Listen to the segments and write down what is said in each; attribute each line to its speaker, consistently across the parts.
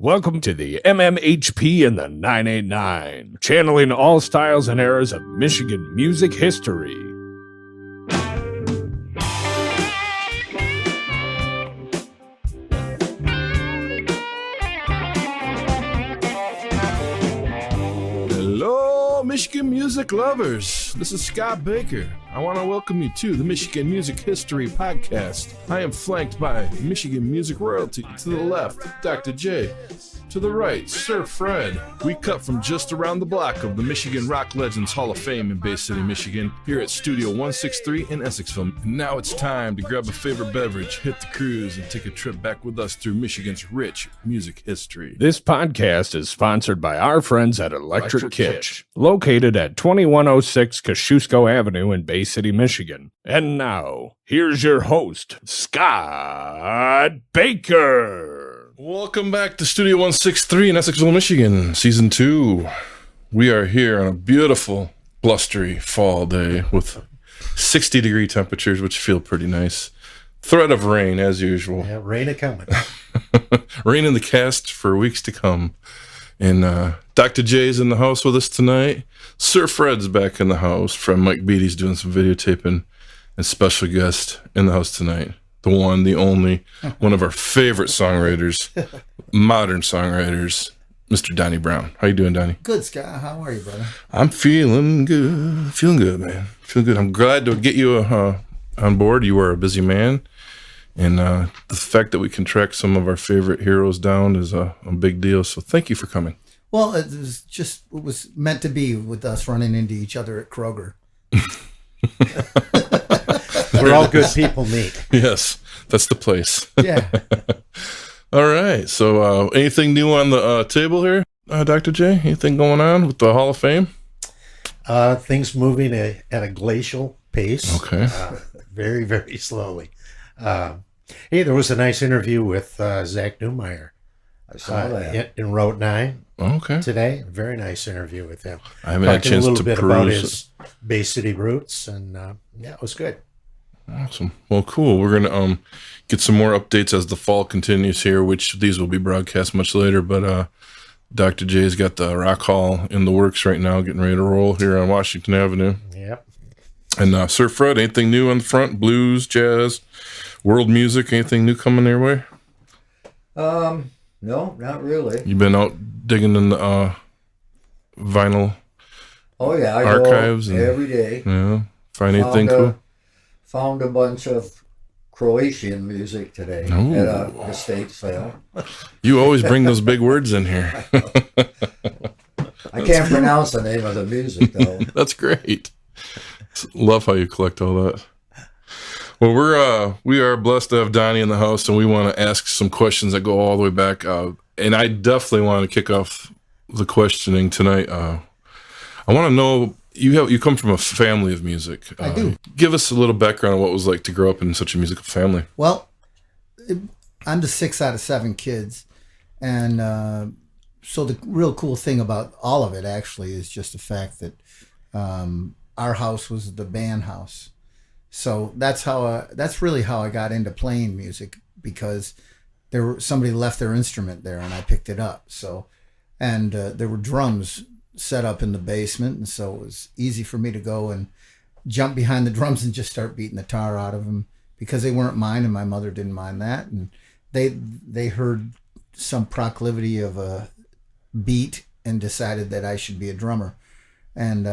Speaker 1: Welcome to the MMHP and the 989, channeling all styles and eras of Michigan music history.
Speaker 2: Hello, Michigan music lovers. This is Scott Baker. I want to welcome you to the Michigan Music History Podcast. I am flanked by Michigan music royalty. To the left, Dr. J. To the right, Sir Fred. We cut from just around the block of the Michigan Rock Legends Hall of Fame in Bay City, Michigan, here at Studio 163 in Essexville. And now it's time to grab a favorite beverage, hit the cruise, and take a trip back with us through Michigan's rich music history.
Speaker 1: This podcast is sponsored by our friends at Electric Kitsch, located at 2106 Kosciuszko Avenue in Bay City, Michigan. And now, here's your host, Scott Baker.
Speaker 2: Welcome back to Studio 163 in Essexville, Michigan, Season 2. We are here on a beautiful, blustery fall day with 60-degree temperatures, which feel pretty nice. Threat of rain, as usual.
Speaker 3: Yeah, rain a-coming.
Speaker 2: Rain in the cast for weeks to come. And Dr. J's in the house with us tonight. Sir Fred's back in the house. Friend Mike Beatty's doing some videotaping. And special guest in the house tonight. The one, the only, one of our favorite songwriters, modern songwriters, Mr. Donny Brown. How you doing, Donny?
Speaker 3: Good, Scott. How are you, brother?
Speaker 2: I'm feeling good, man. Feeling good. I'm glad to get you on board. You are a busy man, and the fact that we can track some of our favorite heroes down is a big deal. So thank you for coming.
Speaker 3: Well, it was meant to be with us running into each other at Kroger. Where all good people meet.
Speaker 2: Yes, that's the place.
Speaker 3: Yeah.
Speaker 2: All right. So anything new on the table here, Dr. J? Anything going on with the Hall of Fame?
Speaker 4: Things moving at a glacial pace.
Speaker 2: Okay.
Speaker 4: Very, very slowly. Hey, there was a nice interview with Zach Newmeyer.
Speaker 3: I saw that.
Speaker 4: In Road 9
Speaker 2: Okay.
Speaker 4: today. Very nice interview with him.
Speaker 2: I haven't had a chance
Speaker 4: a little
Speaker 2: to
Speaker 4: bit about
Speaker 2: peruse.
Speaker 4: his Bay City roots, and yeah, it was good.
Speaker 2: Awesome. Well, cool. We're gonna get some more updates as the fall continues here, which these will be broadcast much later. But Dr. J's got the Rock Hall in the works right now, getting ready to roll here on Washington Avenue.
Speaker 4: Yep.
Speaker 2: And Sir Fred, anything new on the front? Blues, jazz, world music? Anything new coming their way?
Speaker 5: No, not really.
Speaker 2: You been out digging in the vinyl
Speaker 5: Oh yeah, I
Speaker 2: archives
Speaker 5: go
Speaker 2: and-
Speaker 5: every day.
Speaker 2: Yeah. Find anything cool?
Speaker 5: Found a bunch of Croatian music today
Speaker 2: Ooh.
Speaker 5: at a estate sale.
Speaker 2: You always bring those big words in here.
Speaker 5: I can't pronounce the name of the music though.
Speaker 2: That's great. Love how you collect all that. Well, we are blessed to have Donny in the house, and we want to ask some questions that go all the way back. And I definitely want to kick off the questioning tonight. I want to know, you come from a family of music.
Speaker 3: I do.
Speaker 2: Give us a little background on what it was like to grow up in such a musical family.
Speaker 3: Well, I'm the 6 out of 7 kids. And so the real cool thing about all of it actually is just the fact that our house was the band house. So that's really how I got into playing music, because somebody left their instrument there and I picked it up. So, and there were drums set up in the basement, and so it was easy for me to go and jump behind the drums and just start beating the tar out of them, because they weren't mine and my mother didn't mind that, and they heard some proclivity of a beat and decided that I should be a drummer. And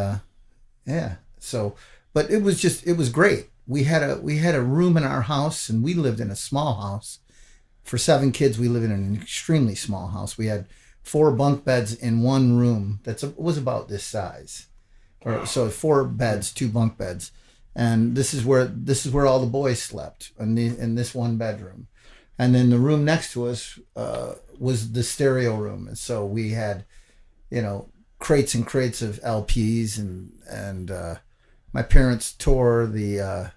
Speaker 3: yeah, so but it was great. We had a room in our house, and we lived in a small house. For 7 kids, we lived in an extremely small house. We had 4 bunk beds in one room was about this size. So 4 beds, 2 bunk beds. And this is where all the boys slept, in this one bedroom. And then the room next to us was the stereo room. And so we had, crates and crates of LPs, and my parents tore the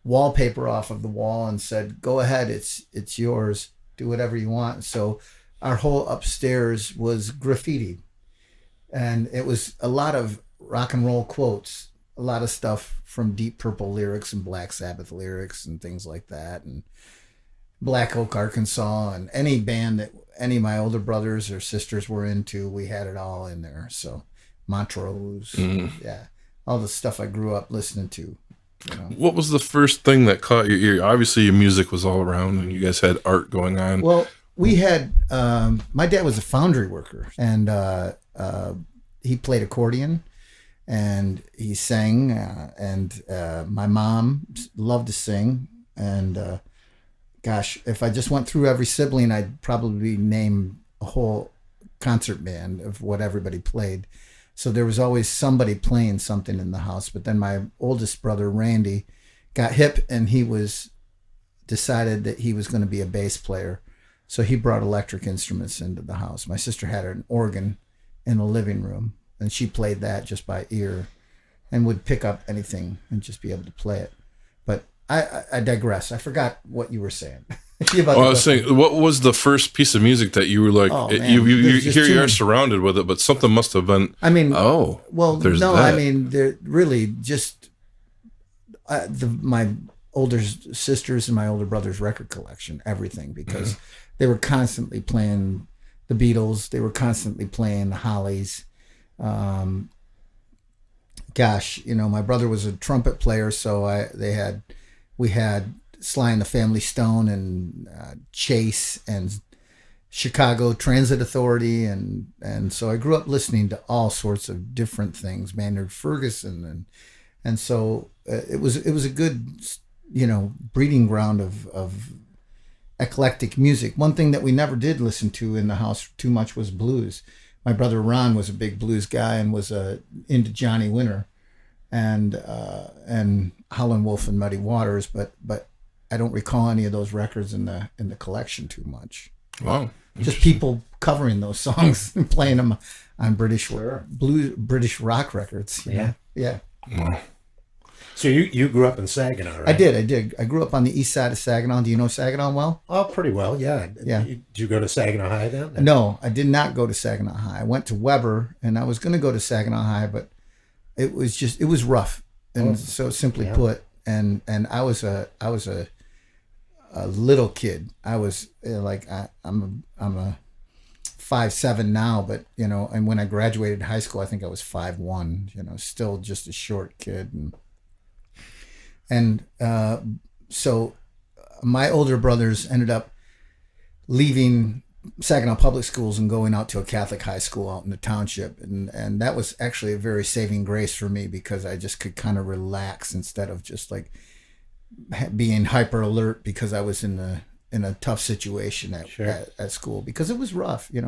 Speaker 3: wallpaper off of the wall and said, "Go ahead, it's yours. Do whatever you want." So our whole upstairs was graffiti, and it was a lot of rock and roll quotes, a lot of stuff from Deep Purple lyrics and Black Sabbath lyrics and things like that, and Black Oak, Arkansas, and any band that any of my older brothers or sisters were into, we had it all in there. So Montrose, yeah, all the stuff I grew up listening to. You know.
Speaker 2: What was the first thing that caught your ear? Obviously, your music was all around, and you guys had art going on.
Speaker 3: Well, we had my dad was a foundry worker, and he played accordion, and he sang, and my mom loved to sing, and gosh, if I just went through every sibling, I'd probably name a whole concert band of what everybody played. So there was always somebody playing something in the house. But then my oldest brother, Randy, got hip, and he decided that he was going to be a bass player. So he brought electric instruments into the house. My sister had an organ in the living room, and she played that just by ear and would pick up anything and just be able to play it. But I digress. I forgot what you were saying.
Speaker 2: I was saying, what was the first piece of music that you were like, you are surrounded with it, but something must have been, there's that.
Speaker 3: I mean, they're really just my older sisters and my older brother's record collection, everything, because they were constantly playing the Beatles. They were constantly playing the Hollies. My brother was a trumpet player, so we had Sly and the Family Stone and Chase and Chicago Transit Authority, and so I grew up listening to all sorts of different things, Maynard Ferguson, and so it was a good breeding ground of eclectic music. One thing that we never did listen to in the house too much was blues. My brother Ron was a big blues guy and was into Johnny Winter and Howlin' Wolf and Muddy Waters, but I don't recall any of those records in the collection too much.
Speaker 2: Wow.
Speaker 3: Just people covering those songs and playing them on British rock records.
Speaker 4: Yeah.
Speaker 3: Yeah.
Speaker 2: Wow.
Speaker 4: So you grew up in Saginaw, right?
Speaker 3: I did. I grew up on the east side of Saginaw. Do you know Saginaw well?
Speaker 4: Oh, pretty well, yeah.
Speaker 3: Yeah.
Speaker 4: Did you go to Saginaw High then?
Speaker 3: No, I did not go to Saginaw High. I went to Weber, and I was going to go to Saginaw High, but it was rough, and so simply put. And I was a little kid. I was I'm a 5'7" now, but and when I graduated high school, I think I was 5'1", still just a short kid. And so my older brothers ended up leaving Saginaw Public Schools and going out to a Catholic high school out in the township. And that was actually a very saving grace for me, because I just could kind of relax instead of just like being hyper alert, because I was in a tough situation at school, because it was rough. It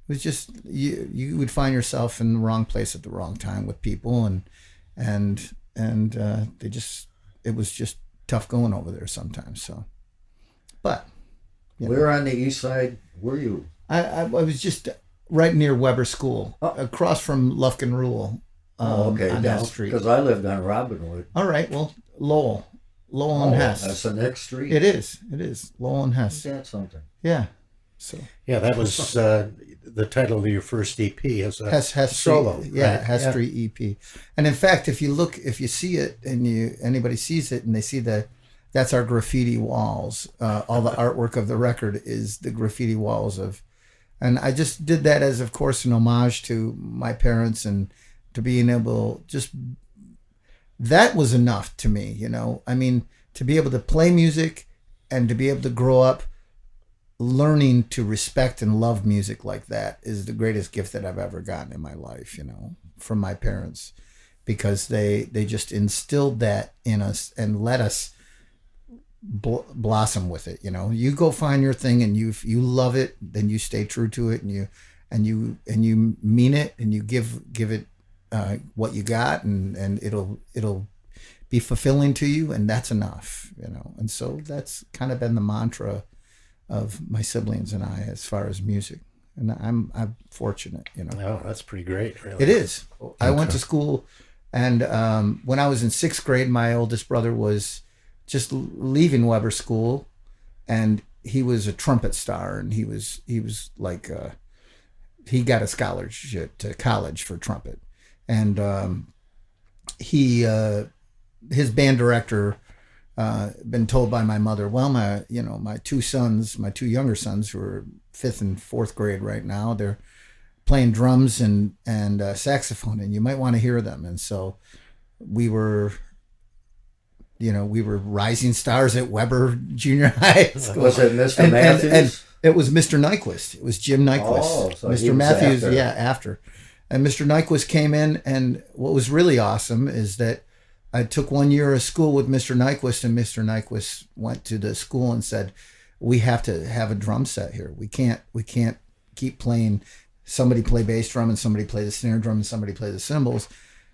Speaker 3: was just, you would find yourself in the wrong place at the wrong time with people, and it was just tough going over there sometimes. So, but
Speaker 5: where on the east side were you?
Speaker 3: I was just right near Weber School, across from Lufkin Rule. On that street.
Speaker 5: Because I lived on Robinwood.
Speaker 3: All right, well, Lowell and Hess.
Speaker 5: That's the next street.
Speaker 3: It is Lowell and Hess.
Speaker 5: Is that something?
Speaker 3: Yeah. So.
Speaker 4: Yeah, that was the title of your first EP as a
Speaker 3: Hess
Speaker 4: solo.
Speaker 3: Street, yeah, right? Hess Street EP. And in fact, if you see it, and anybody sees it, and they see that's our graffiti walls. All the artwork of the record is the graffiti walls and I just did that as, of course, an homage to my parents, and to being able, that was enough to me, I mean, to be able to play music and to be able to grow up learning to respect and love music like that is the greatest gift that I've ever gotten in my life, from my parents, because they just instilled that in us and let us blossom with it. You go find your thing, and you love it, then you stay true to it, and you mean it, and you give it what you got, and it'll be fulfilling to you, and that's enough. And so that's kind of been the mantra of my siblings and I as far as music, and I'm fortunate.
Speaker 4: Oh, that's pretty great. Really,
Speaker 3: it is. Okay. I went to school, and when I was in 6th grade, my oldest brother was just leaving Weber School, and he was a trumpet star, and he was like he got a scholarship to college for trumpet, and his band director been told by my mother, well, my two younger sons who are 5th and 4th grade right now, they're playing drums and saxophone, and you might want to hear them. And so we were rising stars at Weber Junior High School.
Speaker 5: Was it Mr. Matthews?
Speaker 3: And it was Mr. Nyquist. It was Jim Nyquist.
Speaker 5: Oh, so
Speaker 3: Mr. Matthews,
Speaker 5: after.
Speaker 3: after. And Mr. Nyquist came in, and what was really awesome is that I took 1 year of school with Mr. Nyquist, and Mr. Nyquist went to the school and said, we have to have a drum set here. We can't keep playing, somebody play bass drum and somebody play the snare drum and somebody play the cymbals.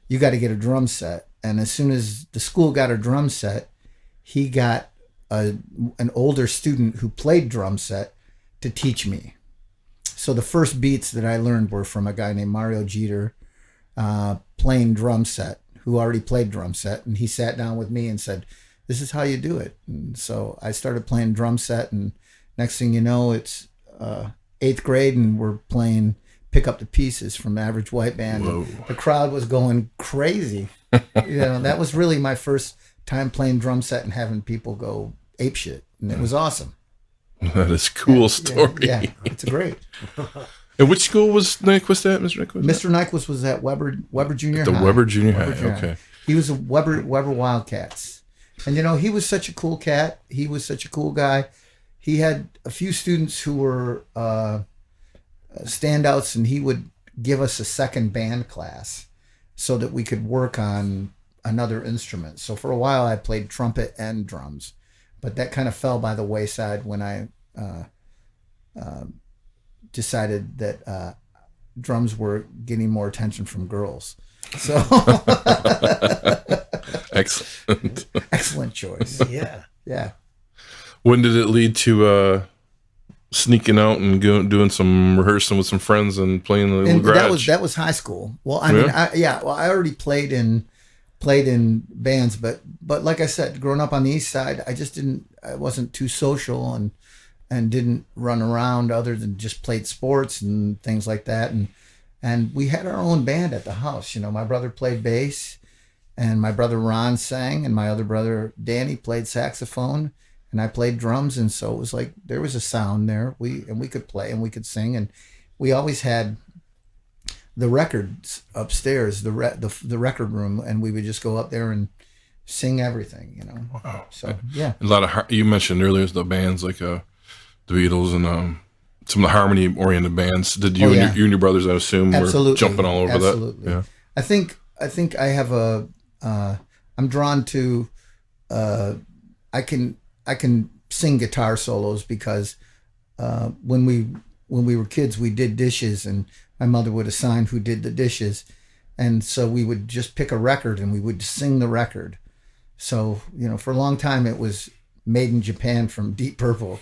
Speaker 3: You got to get a drum set. And as soon as the school got a drum set, he got an older student who played drum set to teach me. So the first beats that I learned were from a guy named Mario Jeter playing drum set, who already played drum set. And he sat down with me and said, this is how you do it. And so I started playing drum set, and next thing you know, it's 8th grade and we're playing Pick Up the Pieces from Average White Band. And the crowd was going crazy. That was really my first time playing drum set and having people go apeshit. And it was awesome.
Speaker 2: That is a cool story.
Speaker 3: Yeah, it's great.
Speaker 2: And which school was Nyquist at, Mr. Nyquist?
Speaker 3: Mr. Nyquist was at Weber Junior High.
Speaker 2: The Weber Junior High, okay.
Speaker 3: He was a Weber Wildcats. And, he was such a cool cat. He was such a cool guy. He had a few students who were standouts, and he would give us a second band class so that we could work on another instrument. So for a while, I played trumpet and drums. But that kind of fell by the wayside when I decided that drums were getting more attention from girls. So excellent choice. Yeah.
Speaker 2: When did it lead to sneaking out and doing some rehearsing with some friends and playing the little garage?
Speaker 3: That was high school. Well, I already played in bands, but like I said, growing up on the East Side, I wasn't too social and didn't run around other than just played sports and things like that. And we had our own band at the house. My brother played bass, and my brother Ron sang, and my other brother Danny played saxophone, and I played drums. And so it was like there was a sound there. We could play and we could sing, and we always had the records upstairs, the record room, and we would just go up there and sing everything.
Speaker 2: Wow.
Speaker 3: So yeah,
Speaker 2: a lot of you mentioned earlier the bands like the Beatles and some of the harmony-oriented bands. Did you and your brothers, I assume,
Speaker 3: Absolutely.
Speaker 2: were jumping all over
Speaker 3: Absolutely.
Speaker 2: that?
Speaker 3: Yeah. I think I have I'm drawn to. I can sing guitar solos because when we were kids, we did dishes, and my mother would assign who did the dishes, and so we would just pick a record and we would sing the record. So for a long time it was Made in Japan from Deep Purple.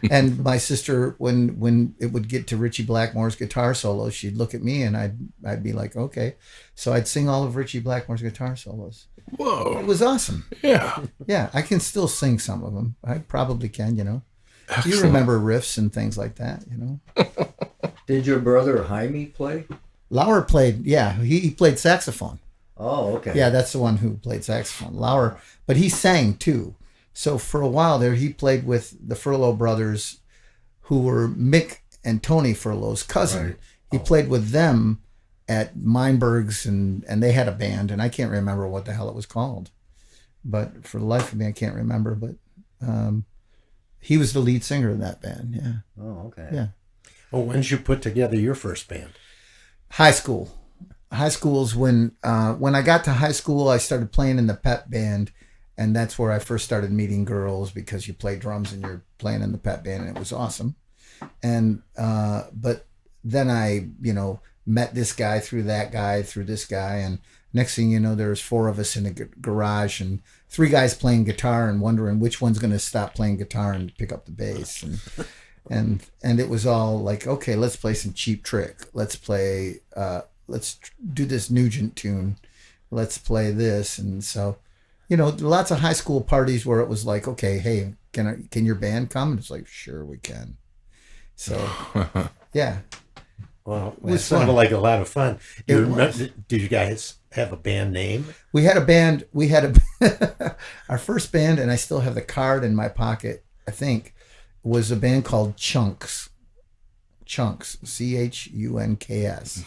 Speaker 3: And my sister, when it would get to Ritchie Blackmore's guitar solos, she'd look at me and I'd be like, okay. So I'd sing all of Ritchie Blackmore's guitar solos.
Speaker 2: Whoa.
Speaker 3: It was awesome.
Speaker 2: Yeah.
Speaker 3: Yeah, I can still sing some of them. I probably can,
Speaker 2: Excellent.
Speaker 3: You remember riffs and things like that,
Speaker 5: Did your brother Jaime play?
Speaker 3: Lauer played, he played saxophone.
Speaker 5: Oh, okay.
Speaker 3: Yeah, that's the one who played saxophone. Lauer, but he sang too. So for a while there, he played with the Furlo Brothers, who were Mick and Tony Furlo's cousin.
Speaker 5: Right.
Speaker 3: He played with them at Meinberg's, and they had a band, and I can't remember what the hell it was called. But for the life of me, I can't remember. But he was the lead singer of that band, yeah.
Speaker 5: Oh, okay.
Speaker 3: Yeah.
Speaker 4: Well, when did you put together your first band?
Speaker 3: High school. High school is when I got to high school, I started playing in the pep band. And that's where I first started meeting girls, because you play drums and you're playing in the pep band, and it was awesome. And but then I, met this guy through that guy through this guy, and next thing you know, there's 4 of us in a garage and 3 guys playing guitar and wondering which one's going to stop playing guitar and pick up the bass. And it was all like, okay, let's play some Cheap Trick. Let's play. Let's do this Nugent tune. Let's play this, and so. Lots of high school parties where it was like, okay, hey, can your band come? And it's like, sure, we can. So, yeah.
Speaker 4: Well,
Speaker 3: It was
Speaker 4: it sounded
Speaker 3: fun.
Speaker 4: like a lot of fun.
Speaker 3: It
Speaker 4: Did
Speaker 3: was.
Speaker 4: you guys have a band name?
Speaker 3: We had a band. We had our first band, and I still have the card in my pocket, I think, was a band called Chunks. Chunks, Chunks.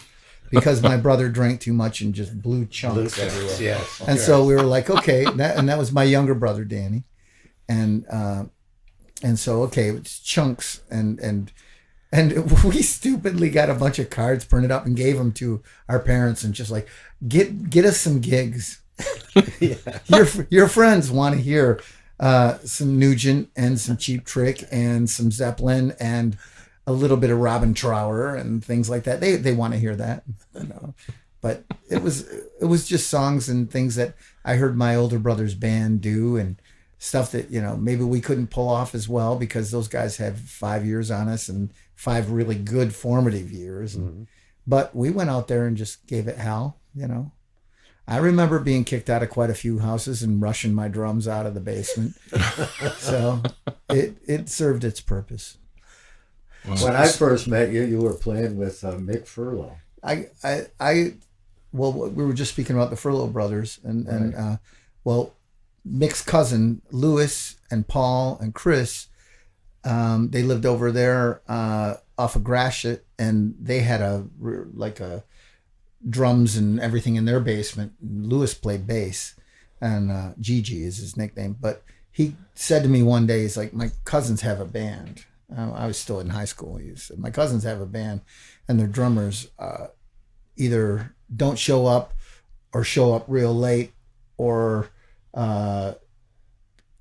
Speaker 3: Because my brother drank too much and just blew chunks everywhere.
Speaker 4: Yes.
Speaker 3: And so we were like, okay, that was my younger brother, Danny. And so, okay, it's Chunks. And we stupidly got a bunch of cards printed up and gave them to our parents and just like, get us some gigs. Your friends want to hear some Nugent and some Cheap Trick and some Zeppelin and a little bit of Robin Trower and things like that. They want to hear that, you know. But it was just songs and things that I heard my older brother's band do and stuff that, you know, maybe we couldn't pull off as well because those guys had 5 years on us and 5 really good formative years. But we went out there and just gave it hell, you know. I remember being kicked out of quite a few houses and rushing my drums out of the basement. So it served its purpose.
Speaker 5: When I first met you, you were playing with Mick Furlo.
Speaker 3: Well, we were just speaking about the Furlo Brothers, and Mick's cousin Louis and Paul and Chris, they lived over there off of Gratiot, and they had a drums and everything in their basement. Louis played bass, and Gigi is his nickname. But he said to me one day, he's like, "My cousins have a band." I was still in high school. He said, "My cousins have a band, and their drummers either don't show up or show up real late or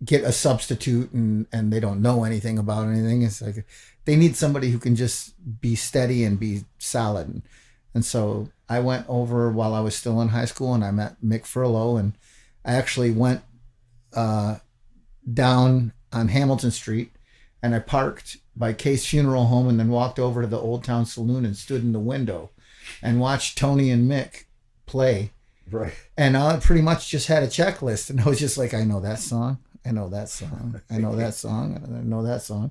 Speaker 3: get a substitute and they don't know anything about anything. It's like they need somebody who can just be steady and be solid." And so I went over while I was still in high school and I met Mick Furlo, and I actually went down on Hamilton Street and I parked by Case Funeral Home and then walked over to the Old Town Saloon and stood in the window and watched Tony and Mick play.
Speaker 5: Right.
Speaker 3: And I pretty much just had a checklist, and I was just like, I know that song. I know that song. I know that song. I know that song.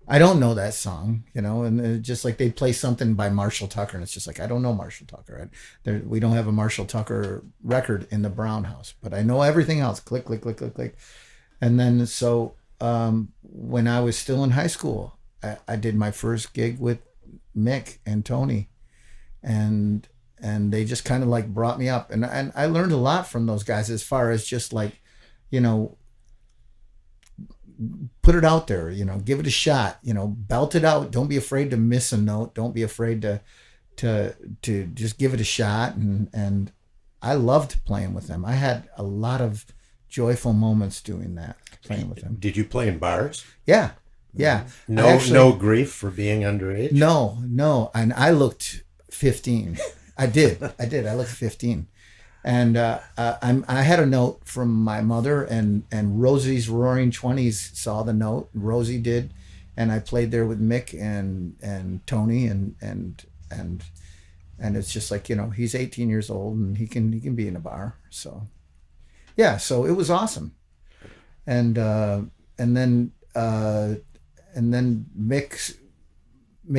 Speaker 3: I don't know that song, you know, and just like they'd play something by Marshall Tucker, and it's just like, I don't know Marshall Tucker. We don't have a Marshall Tucker record in the Brown house, but I know everything else. Click, click, click, click, click. And then so when I was still in high school, I did my first gig with Mick and Tony, and they just kind of like brought me up, and I learned a lot from those guys as far as just like, you know, put it out there, you know, give it a shot, you know, belt it out. Don't be afraid to miss a note. Don't be afraid to just give it a shot. And I loved playing with them. I had a lot of joyful moments doing that, playing with them.
Speaker 4: Did you play in bars?
Speaker 3: Yeah. Yeah.
Speaker 4: No grief for being underage?
Speaker 3: No. And I looked 15. I did. I looked 15. And I had a note from my mother, and Rosie's Roaring 20s saw the note. Rosie did, and I played there with Mick and Tony, and it's just like, you know, he's 18 years old and he can be in a bar. So yeah, so it was awesome. And then Mick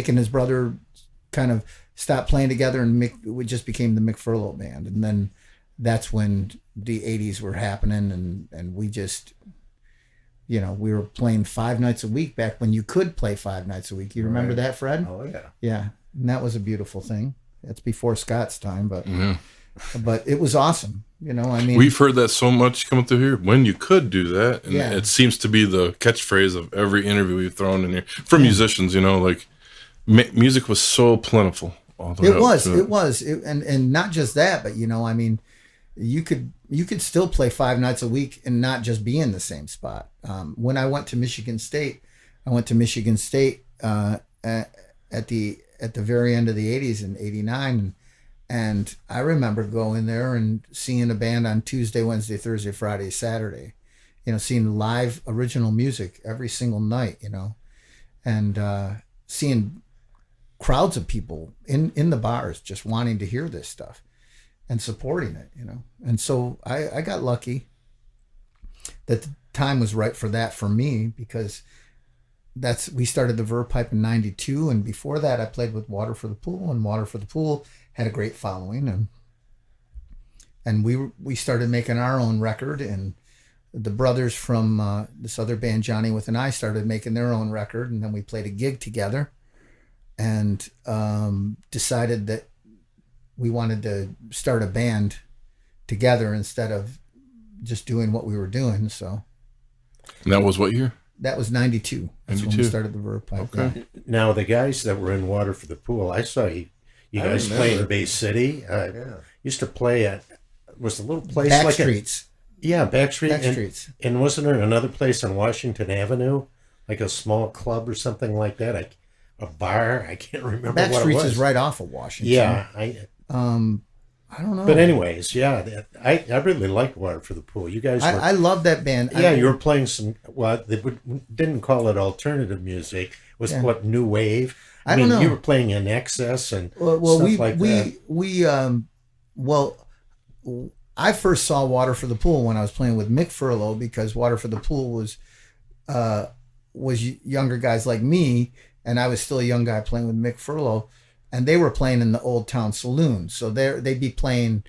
Speaker 3: and his brother kind of stopped playing together, and we just became the Mick Furlo Band. And then that's when the 80s were happening, and we just, you know, we were playing 5 nights a week back when you could play 5 nights a week. You remember that, Fred?
Speaker 5: Oh, yeah.
Speaker 3: Yeah. And that was a beautiful thing. That's before Scott's time, but it was awesome. You know, I mean,
Speaker 2: we've heard that so much coming through here. When you could do that, and
Speaker 3: Yeah.
Speaker 2: it seems to be the catchphrase of every interview we've thrown in here for musicians. You know, like music was so plentiful. All the way
Speaker 3: it was, and not just that, but you know, I mean, you could still play 5 nights a week and not just be in the same spot. When I went to Michigan State, at the very end of the 80s in 89. And I remember going there and seeing a band on Tuesday, Wednesday, Thursday, Friday, Saturday, you know, seeing live original music every single night, you know, and seeing crowds of people in the bars just wanting to hear this stuff and supporting it, you know. And so I got lucky that the time was right for that for me, because we started the Verve Pipe in 92, and before that I played with Water for the Pool, and Water for the Pool had a great following, and we started making our own record, and the brothers from this other band, Johnny with an I, started making their own record, and then we played a gig together, and decided that we wanted to start a band together instead of just doing what we were doing. So,
Speaker 2: And that was what year?
Speaker 3: that was 92. That's when
Speaker 2: 92.
Speaker 3: we started the Verve Pipe.
Speaker 2: Okay.
Speaker 3: Yeah.
Speaker 4: Now, the guys that were in Water for the Pool, I saw you guys play in Bay City. Used to play at, was a little place
Speaker 3: Back
Speaker 4: like
Speaker 3: streets.
Speaker 4: Backstreet.
Speaker 3: Backstreets.
Speaker 4: And wasn't there another place on Washington Avenue, like a small club or something like that? A bar? I can't remember what it
Speaker 3: Backstreets
Speaker 4: was.
Speaker 3: is right off of Washington.
Speaker 4: Yeah.
Speaker 3: I don't know.
Speaker 4: But anyways, I really liked Water for the Pool. You guys were...
Speaker 3: I love that band.
Speaker 4: you were playing some, well, they didn't call it alternative music. It was what, new wave?
Speaker 3: I don't know.
Speaker 4: You were playing in Excess and stuff like that.
Speaker 3: I first saw Water for the Pool when I was playing with Mick Furlo, because Water for the Pool was younger guys like me, and I was still a young guy playing with Mick Furlo, and they were playing in the Old Town Saloon. So they'd be playing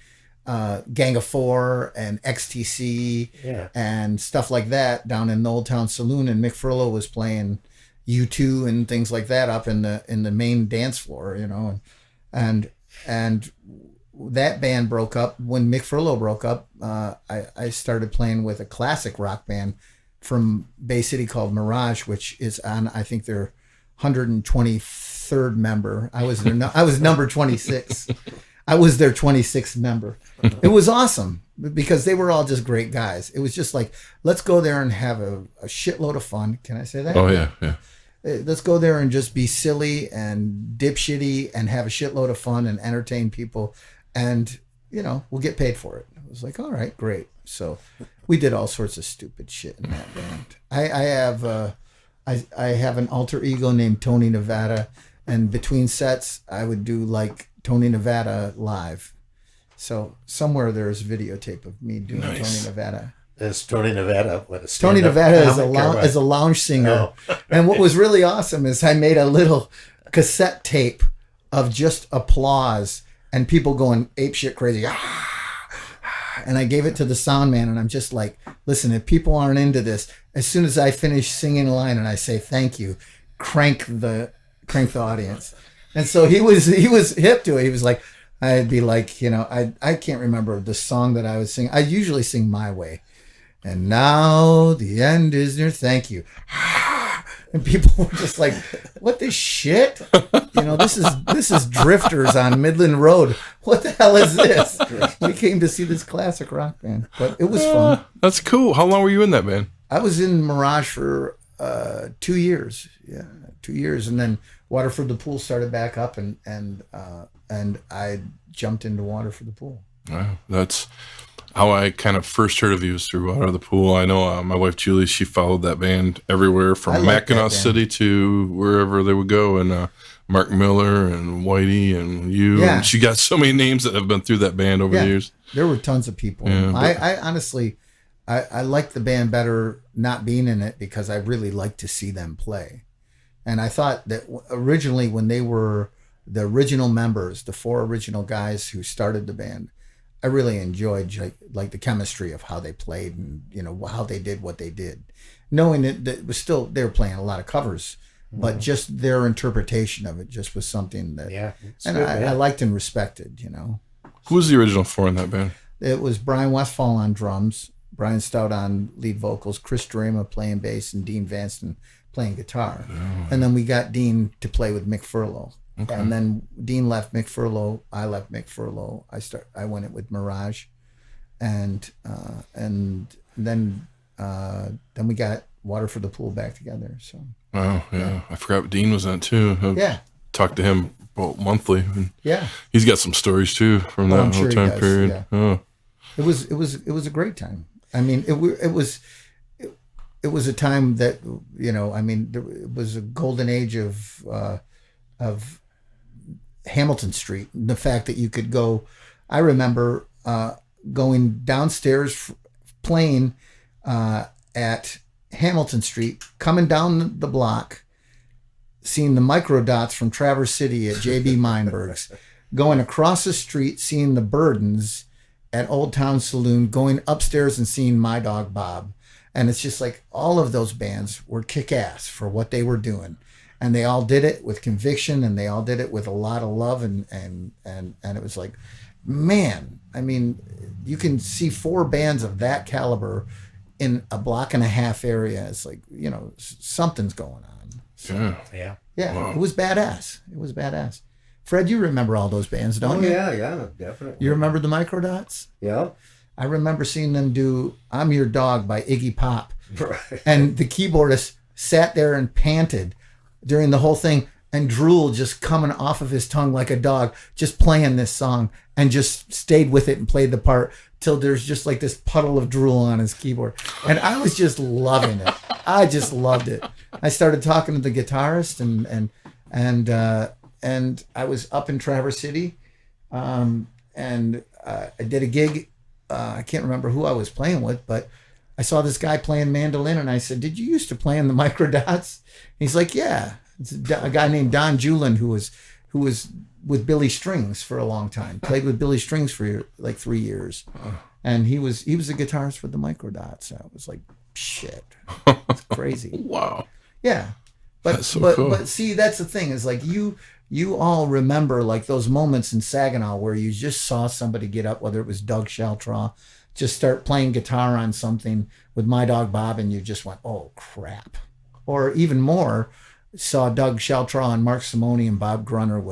Speaker 3: Gang of Four and XTC and stuff like that down in the Old Town Saloon, and Mick Furlo was playing U2 and things like that up in the main dance floor, and that band broke up. When Mick Furlo broke up, I started playing with a classic rock band from Bay City called Mirage, which is on, I think, their 123rd member. I was number 26. I was their 26th member. It was awesome because they were all just great guys. It was just like, let's go there and have a shitload of fun. Can I say that?
Speaker 2: Oh, yeah, yeah.
Speaker 3: Let's go there and just be silly and dipshitty and have a shitload of fun and entertain people, and we'll get paid for it. I was like, all right, great. So we did all sorts of stupid shit in that band. I have an alter ego named Tony Nevada, and between sets I would do like Tony Nevada live. So somewhere there's videotape of me doing Tony Nevada.
Speaker 4: Is Tony Nevada
Speaker 3: Tony Nevada is a lounge singer.
Speaker 4: Oh.
Speaker 3: And what was really awesome is I made a little cassette tape of just applause and people going apeshit crazy. And I gave it to the sound man, and I'm just like, listen, if people aren't into this, as soon as I finish singing a line and I say thank you, crank the audience. And so he was hip to it. He was like, I'd be like, I can't remember the song that I was singing. I usually sing My Way. And now the end is near. Thank you. And people were just like, what the shit? This is Drifters on Midland Road. What the hell is this? We came to see this classic rock band, but it was fun.
Speaker 2: That's cool. How long were you in that band?
Speaker 3: I was in Mirage for 2 years. Yeah, 2 years. And then Water for the Pool started back up, and I jumped into Water for the Pool.
Speaker 2: Wow, that's how I kind of first heard of you, was through Water of the Pool. I know my wife Julie, she followed that band everywhere from Mackinac City to wherever they would go, and Mark Miller and Whitey and you.
Speaker 3: Yeah.
Speaker 2: And she got so many names that have been through that band over the years.
Speaker 3: There were tons of people.
Speaker 2: Yeah,
Speaker 3: I honestly, I liked the band better not being in it, because I really liked to see them play. And I thought that originally, when they were the original members, the 4 original guys who started the band, I really enjoyed like the chemistry of how they played, and how they did what they did, knowing that it was still, they were playing a lot of covers, but just their interpretation of it just was something that I liked and respected.
Speaker 2: Who was the original 4 in that band?
Speaker 3: It was Brian Westfall on drums, Brian Stout on lead vocals, Chris Drama playing bass, and Dean Vanston playing guitar. Oh. And then we got Dean to play with Mick Furlo. Okay. And then Dean left Mick Furlo. I left Mick Furlo. I went it with Mirage, and then we got Water for the Pool back together. So.
Speaker 2: Oh yeah, I forgot Dean was in it too.
Speaker 3: Yeah.
Speaker 2: Talked to him about monthly. And
Speaker 3: yeah.
Speaker 2: He's got some stories too from that whole time period. Yeah. Oh.
Speaker 3: It was a great time. I mean, it was a time that it was a golden age of Hamilton Street. The fact that you could go, I remember going downstairs playing at Hamilton Street, coming down the block, seeing the Microdots from Traverse City at J.B. Meinberg's, going across the street, seeing the Burdens at Old Town Saloon, going upstairs and seeing My Dog Bob. And it's just like all of those bands were kick-ass for what they were doing. And they all did it with conviction, and they all did it with a lot of love. And it was like, man, I mean, you can see 4 bands of that caliber in a block and a half area. It's like, something's going on. So, yeah. Wow. It was badass. Fred, you remember all those bands, don't you?
Speaker 5: Yeah, definitely.
Speaker 3: You remember the Microdots?
Speaker 5: Yeah.
Speaker 3: I remember seeing them do I'm Your Dog by Iggy Pop.
Speaker 5: Right.
Speaker 3: And the keyboardist sat there and panted during the whole thing, and drool just coming off of his tongue like a dog, just playing this song, and just stayed with it and played the part till there's just like this puddle of drool on his keyboard. And I was just loving it. I just loved it. I started talking to the guitarist, and I was up in Traverse City, and I did a gig. I can't remember who I was playing with, but I saw this guy playing mandolin, and I said, "Did you used to play in the Microdots?" He's like, "Yeah." It's a guy named Don Julin who was with Billy Strings for a long time. Played with Billy Strings for like 3 years, and he was a guitarist for the Microdots. I was like, shit, it's crazy.
Speaker 2: Wow.
Speaker 3: Yeah, but
Speaker 2: cool.
Speaker 3: But see, that's the thing is like you all remember like those moments in Saginaw where you just saw somebody get up, whether it was Doug Sheltraw, just start playing guitar on something with My Dog Bob, and you just went, oh crap, or even more. Saw Doug Sheltraw and Mark Simone and Bob Grunner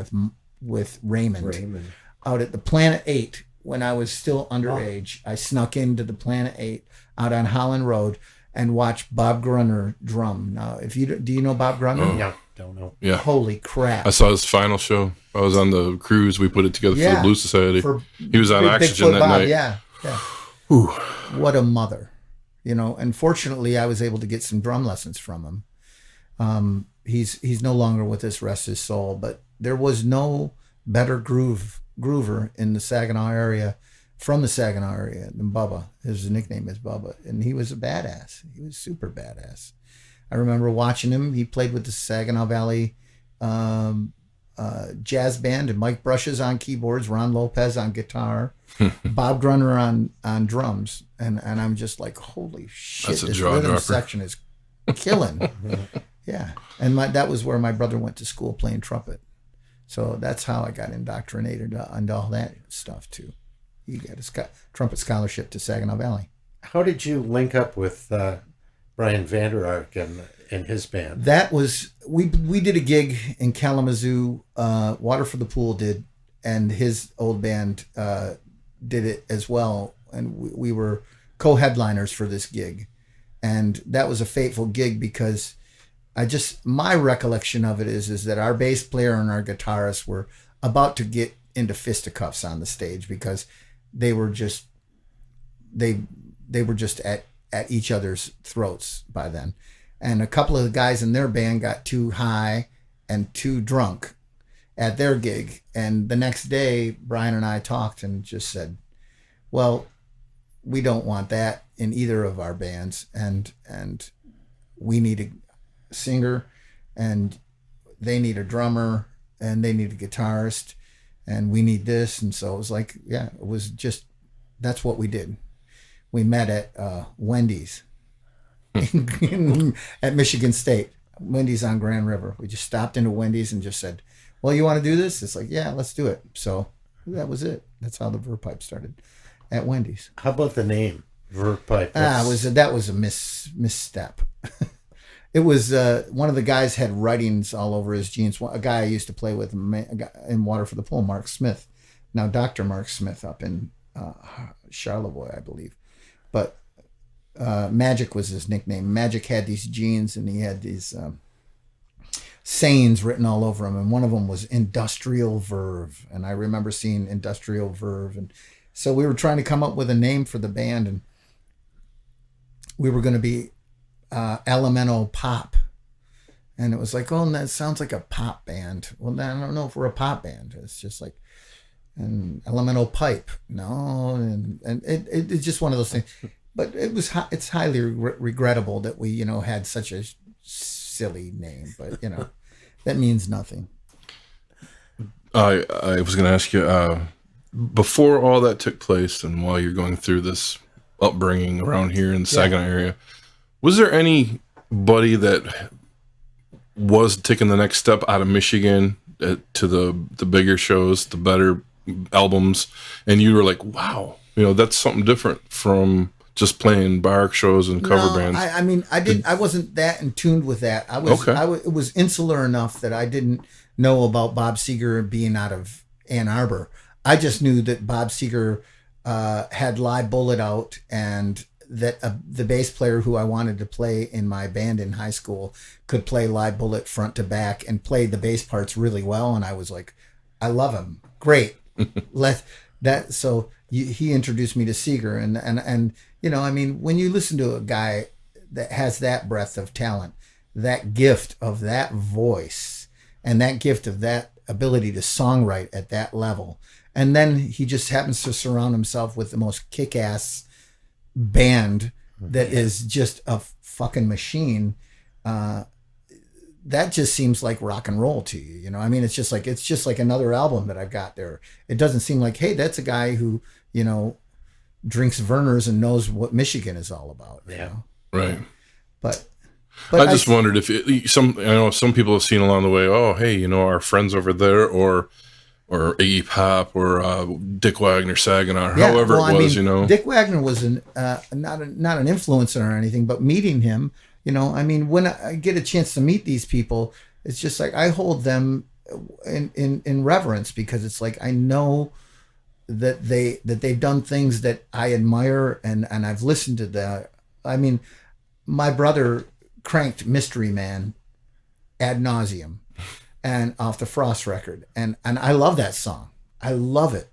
Speaker 3: with Raymond out at the Planet 8 when I was still underage. I snuck into the Planet 8 out on Holland Road and watched Bob Grunner drum. Now, do you know Bob Grunner?
Speaker 4: No, don't know.
Speaker 2: Yeah.
Speaker 3: Holy crap.
Speaker 2: I saw his final show. I was on the cruise. We put it together for the Blues Society. He was on Oxygen that night.
Speaker 3: Yeah.
Speaker 2: Whew.
Speaker 3: What a mother. And fortunately I was able to get some drum lessons from him. He's no longer with us, rest his soul, but there was no better groover in the Saginaw area, from the Saginaw area, than Bubba. His nickname is Bubba, and he was a badass. He was super badass. I remember watching him. He played with the Saginaw Valley jazz band, and Mike Brushes on keyboards, Ron Lopez on guitar, Bob Grunner on drums, and I'm just like, holy shit,
Speaker 2: that's a
Speaker 3: this
Speaker 2: jaw
Speaker 3: rhythm
Speaker 2: dropper.
Speaker 3: section is killing. Yeah, and that was where my brother went to school playing trumpet, so that's how I got indoctrinated into all that stuff too. He got a trumpet scholarship to Saginaw Valley.
Speaker 4: How did you link up with Brian Vander Ark and his band?
Speaker 3: That was we did a gig in Kalamazoo. Water for the Pool did, and his old band did it as well, and we were co-headliners for this gig, and that was a fateful gig because my recollection of it is that our bass player and our guitarist were about to get into fisticuffs on the stage because they were just at each other's throats by then. And a couple of the guys in their band got too high and too drunk at their gig. And the next day, Brian and I talked and just said, well, we don't want that in either of our bands. And we need a singer, and they need a drummer, and they need a guitarist, and we need this. And so it was like, yeah, it was just, that's what we did. We met at Wendy's at Michigan State. Wendy's on Grand River. We just stopped into Wendy's and just said, well, you want to do this? It's like, yeah, let's do it. So that was it. That's how the Verve Pipe started, at Wendy's.
Speaker 4: How about the name Verve Pipe?
Speaker 3: That was a misstep. It was one of the guys had writings all over his jeans. A guy I used to play with in Water for the Pool, Mark Smith. Now Dr. Mark Smith up in Charlevoix, I believe. But Magic was his nickname. Magic had these jeans, and he had these sayings written all over them, and one of them was Industrial Verve. And I remember seeing Industrial Verve, and so we were trying to come up with a name for the band, and we were going to be Elemental Pop, and it was like, oh, that sounds like a pop band. Well, I don't know if we're a pop band. It's just like an Elemental Pipe. No, and it's just one of those things. But it's highly regrettable that we had such a silly name, but that means nothing.
Speaker 2: I was going to ask you, before all that took place, and while you're going through this upbringing around here in the Saginaw area, was there anybody that was taking the next step out of Michigan to the bigger shows, the better albums, and you were like, wow, that's something different from just playing bar shows and cover bands?
Speaker 3: I mean, I wasn't that in tune with that. It was insular enough that I didn't know about Bob Seger being out of Ann Arbor. I just knew that Bob Seger had Live Bullet out, and that the bass player who I wanted to play in my band in high school could play Live Bullet front to back and played the bass parts really well. And I was like, I love him. Great. He introduced me to Seger, and I mean, when you listen to a guy that has that breadth of talent, that gift of that voice, and that gift of that ability to songwrite at that level, and then he just happens to surround himself with the most kick-ass band that is just a fucking machine, that just seems like rock and roll to you. I mean, it's just like another album that I've got there. It doesn't seem like, hey, that's a guy who drinks Verner's and knows what Michigan is all about.
Speaker 2: Right.
Speaker 3: But
Speaker 2: I just wondered if I know some people have seen along the way, oh, hey, our friends over there, or Iggy Pop, or Dick Wagner, Saginaw, or however it was.
Speaker 3: Dick Wagner was not an influencer or anything, but meeting him, I mean, when I get a chance to meet these people, it's just like I hold them in reverence, because it's like I know that they've done things that I admire, and I've listened to that. I mean, my brother cranked Mystery Man ad nauseum, and off the Frost record, and I love that song. I love it,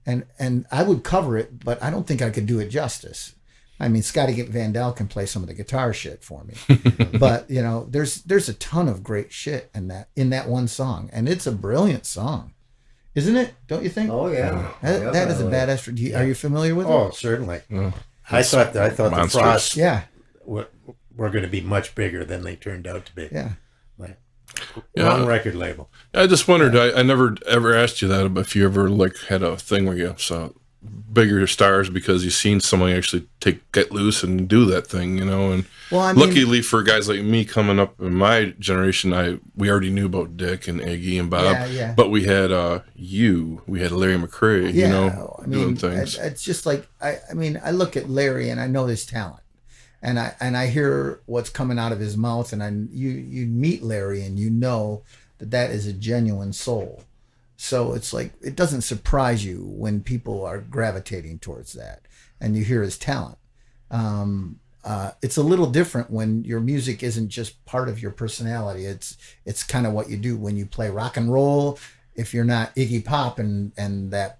Speaker 3: and I would cover it, but I don't think I could do it justice. I mean, Scotty Van Dal can play some of the guitar shit for me, but there's a ton of great shit in that one song, and it's a brilliant song, isn't it? Don't you think?
Speaker 5: Oh yeah,
Speaker 3: that is a badass. Are you familiar with it?
Speaker 4: Oh, certainly. I thought the Frost were going to be much bigger than they turned out to be.
Speaker 3: Yeah.
Speaker 4: Wrong record label.
Speaker 2: I just wondered. I never ever asked you that, if you ever had a thing where you saw bigger stars because you seen somebody actually get loose and do that thing, And luckily for guys like me coming up in my generation, we already knew about Dick and Iggy and Bob, but we had we had Larry McCray, doing things.
Speaker 3: It's just like I look at Larry and I know his talent. And I hear what's coming out of his mouth, and you meet Larry and that is a genuine soul. So it's like, it doesn't surprise you when people are gravitating towards that and you hear his talent. It's a little different when your music isn't just part of your personality. It's kind of what you do when you play rock and roll. If you're not Iggy Pop and that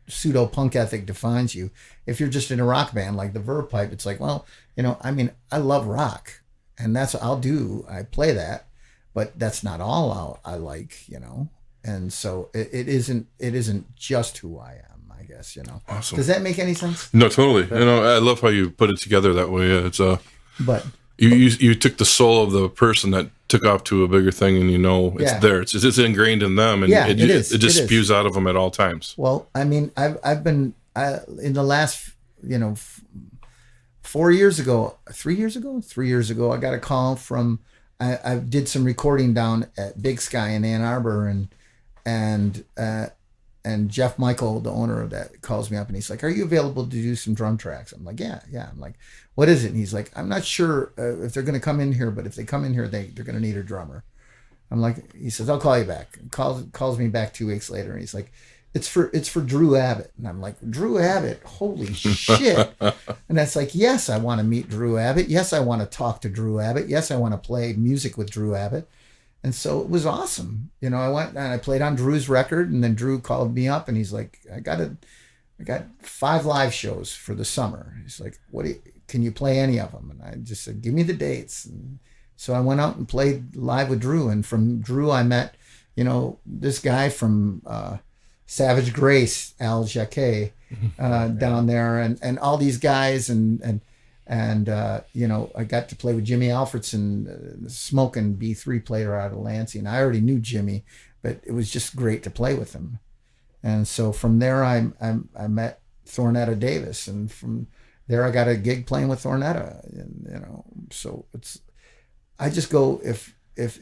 Speaker 3: pseudo punk ethic defines you. If you're just in a rock band like the Verve Pipe, it's like, well, I love rock, and that's what I'll do. I play that, but that's not all I like, And so it isn't just who I am, I guess,
Speaker 2: Awesome.
Speaker 3: Does that make any sense?
Speaker 2: No, totally. I love how you put it together that way. It's
Speaker 3: but
Speaker 2: you took the soul of the person that took off to a bigger thing, and it's there. It's ingrained in them, and it just spews out of them at all times.
Speaker 3: Well, I mean, I've been in the last 3 years ago, I got a call from. I did some recording down at Big Sky in Ann Arbor, and Jeff Michael, the owner of that, calls me up and he's like, "Are you available to do some drum tracks?" I'm like, "Yeah." I'm like, "What is it?" And he's like, "I'm not sure if they're going to come in here, but if they come in here, they're going to need a drummer." I'm like, he says, "I'll call you back." Calls me back 2 weeks later, and he's like, It's for Drew Abbott." And I'm like, "Drew Abbott? Holy shit." And that's like, yes, I want to meet Drew Abbott. Yes, I want to talk to Drew Abbott. Yes, I want to play music with Drew Abbott. And so it was awesome. I went and I played on Drew's record, and then Drew called me up and he's like, I got 5 live shows for the summer. He's like, can you play any of them? And I just said, "Give me the dates." And so I went out and played live with Drew. And from Drew, I met, this guy from, Savage Grace, Al Jacquet, down there, and all these guys, and I got to play with Jimmy Alfredson, smoking B3 player out of Lansing. I already knew Jimmy, but it was just great to play with him. And so from there, I met Thornetta Davis, and from there I got a gig playing with Thornetta. And, you know, so I just go, if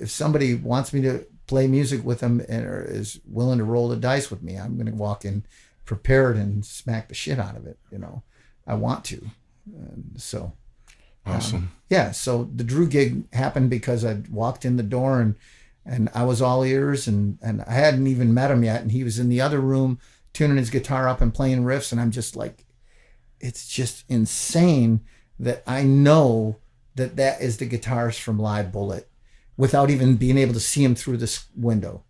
Speaker 3: somebody wants me to play music with them and is willing to roll the dice with me, I'm going to walk in prepared and smack the shit out of it. You know, I want to. And so.
Speaker 2: Awesome.
Speaker 3: So the Drew gig happened because I walked in the door and I was all ears, and I hadn't even met him yet, and he was in the other room tuning his guitar up and playing riffs, and I'm just like, it's just insane that I know that is the guitarist from Live Bullet without even being able to see him through this window,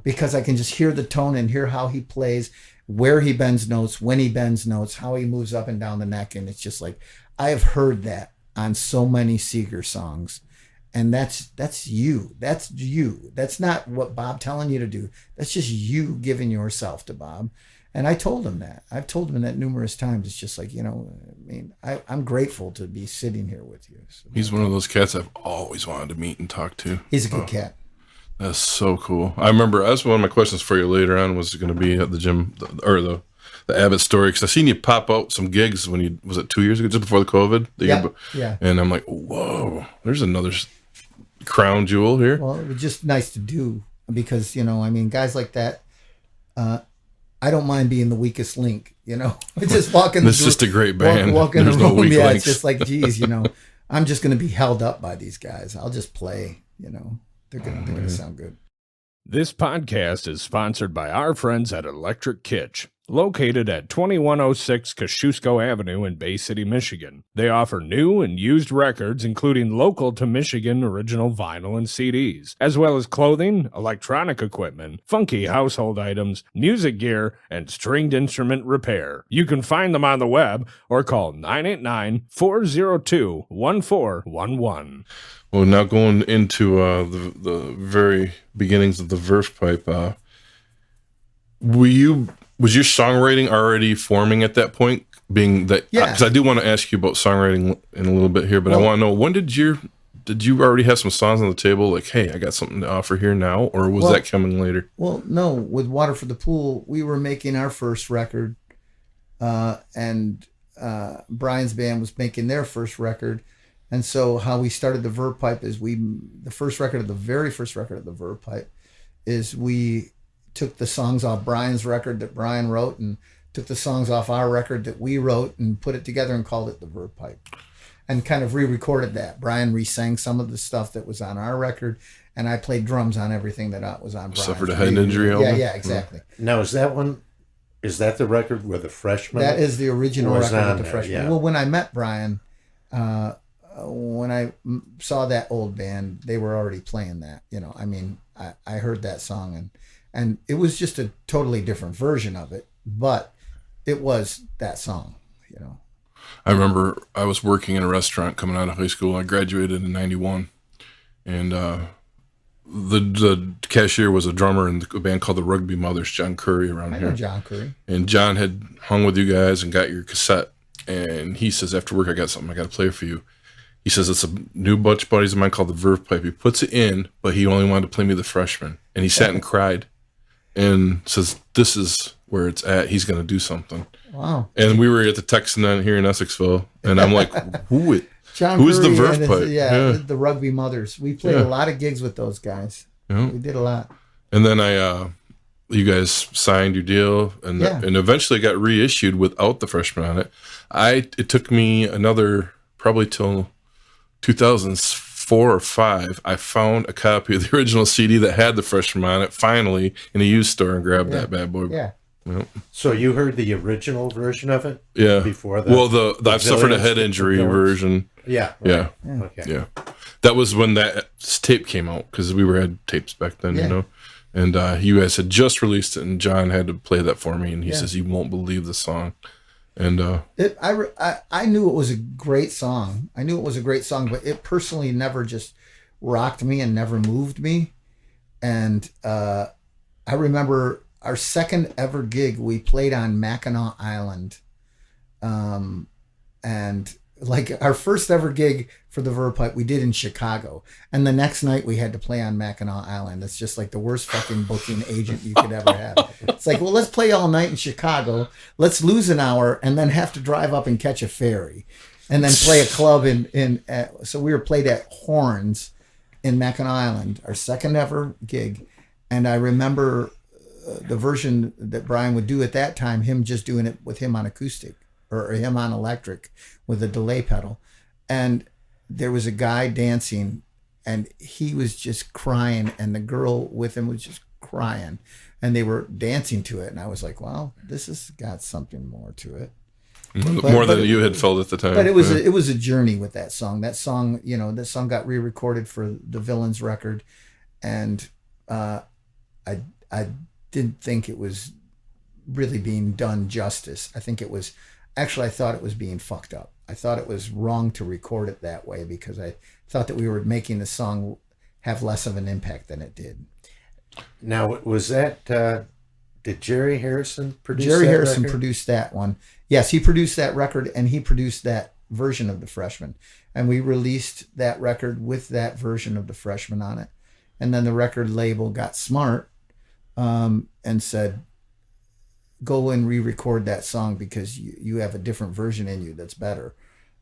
Speaker 3: because I can just hear the tone and hear how he plays, where he bends notes, when he bends notes, how he moves up and down the neck, and it's just like, I have heard that on so many Seeger songs, and that's you. That's not what Bob telling you to do. That's just you giving yourself to Bob. And I told him that. I've told him that numerous times. It's just like, you know, I mean, I'm grateful to be sitting here with you. So,
Speaker 2: He's one of those cats I've always wanted to meet and talk to.
Speaker 3: he's a good cat.
Speaker 2: That's so cool. I remember, that's one of my questions for you later on, was going to be at the gym, or the Abbott story, because I seen you pop out some gigs when you, was it 2 years ago, just before the COVID?
Speaker 3: Yeah.
Speaker 2: And I'm like, whoa, there's another crown jewel here.
Speaker 3: Well, it was just nice to do, because, you know, I mean, guys like that, I don't mind being the weakest link, you know. Just walking.
Speaker 2: It's just a great band.
Speaker 3: Walk in the
Speaker 2: There's
Speaker 3: room,
Speaker 2: no weak
Speaker 3: yeah.
Speaker 2: links.
Speaker 3: It's just like, geez, you know, I'm just going to be held up by these guys. I'll just play, you know. They're gonna sound good.
Speaker 1: This podcast is sponsored by our friends at Electric Kitsch, located at 2106 Kosciuszko Avenue in Bay City, Michigan. They offer new and used records, including local to Michigan original vinyl and CDs, as well as clothing, electronic equipment, funky household items, music gear, and stringed instrument repair. You can find them on the web or call 989-402-1411.
Speaker 2: Well, now going into the very beginnings of the Verve Pipe, was your songwriting already forming at that point? Being that,
Speaker 3: Yeah.
Speaker 2: Because I do want to ask you about songwriting in a little bit here, but I want to know, when did you already have some songs on the table? Like, hey, I got something to offer here now, or was that coming later?
Speaker 3: Well, no. With Water for the Pool, we were making our first record, and Brian's band was making their first record. And so how we started the Verve Pipe is the very first record of the Verve Pipe is we took the songs off Brian's record that Brian wrote and took the songs off our record that we wrote and put it together and called it the Verve Pipe, and kind of re-recorded that. Brian re-sang some of the stuff that was on our record, and I played drums on everything that was on Brian's.
Speaker 2: Suffered a head injury album?
Speaker 3: Yeah, exactly.
Speaker 4: Now, is that the record with the Freshman?
Speaker 3: That is the original
Speaker 4: was
Speaker 3: record
Speaker 4: on
Speaker 3: with the
Speaker 4: there,
Speaker 3: Freshman.
Speaker 4: yeah.
Speaker 3: Well, when I met Brian, when I saw that old band, they were already playing that. You know, I mean, I heard that song, and it was just a totally different version of it, but it was that song, you know.
Speaker 2: I remember I was working in a restaurant coming out of high school. I graduated in 91, and the cashier was a drummer in a band called the Rugby Mothers, John Curry, around
Speaker 3: I
Speaker 2: here.
Speaker 3: know John Curry.
Speaker 2: And John had hung with you guys and got your cassette. And he says, after work, I got something I got to play for you. He says, it's a new bunch of buddies of mine called the Verve Pipe. He puts it in, but he only wanted to play me the Freshman. And he sat and cried and says, this is where it's at. He's going to do something.
Speaker 3: Wow.
Speaker 2: And we were at the Texan here in Essexville. And I'm like, who's
Speaker 3: Curry
Speaker 2: the Verve Pipe?
Speaker 3: The Rugby Mothers. We played a lot of gigs with those guys.
Speaker 2: Yeah.
Speaker 3: We did a lot.
Speaker 2: And then you guys signed your deal, and eventually got reissued without the Freshman on it. It took me another, probably till 2004 or 5, I found a copy of the original CD that had the Freshman on it, finally, in a used store, and grabbed that bad boy.
Speaker 3: Yeah.
Speaker 2: Yep.
Speaker 4: So you heard the original version of it?
Speaker 2: Yeah.
Speaker 4: Before that?
Speaker 2: Well, the I've suffered a head injury version.
Speaker 4: Yeah.
Speaker 2: Yeah.
Speaker 4: Okay.
Speaker 2: Yeah. That was when that tape came out, because we had tapes back then, you know. And you guys had just released it, and John had to play that for me, and he says, you won't believe the song. And
Speaker 3: I knew it was a great song. But it personally never just rocked me and never moved me. And I remember our second ever gig, we played on Mackinac Island. And like our first ever gig for the Verve Pipe we did in Chicago, and the next night we had to play on Mackinac Island. It's just like the worst fucking booking agent you could ever have. It's like, well, let's play all night in Chicago, let's lose an hour, and then have to drive up and catch a ferry, and then play a club so we were played at Horns in Mackinac Island, our second ever gig. And I remember the version that Brian would do at that time, him just doing it with him on acoustic or him on electric with a delay pedal. And there was a guy dancing and he was just crying and the girl with him was just crying and they were dancing to it. And I was like, wow, this has got something more to it.
Speaker 6: More than you had felt at the time.
Speaker 3: But it was a journey with that song. That song, that song got re-recorded for the Villains record. And I didn't think it was really being done justice. I thought it was being fucked up. I thought it was wrong to record it that way because I thought that we were making the song have less of an impact than it did.
Speaker 4: Now, was that, did Jerry Harrison produce
Speaker 3: Jerry
Speaker 4: that
Speaker 3: Harrison
Speaker 4: record?
Speaker 3: produced that one. Yes, he produced that record and he produced that version of The Freshman. And we released that record with that version of The Freshman on it. And then the record label got smart and said, go and re-record that song because you have a different version in you that's better.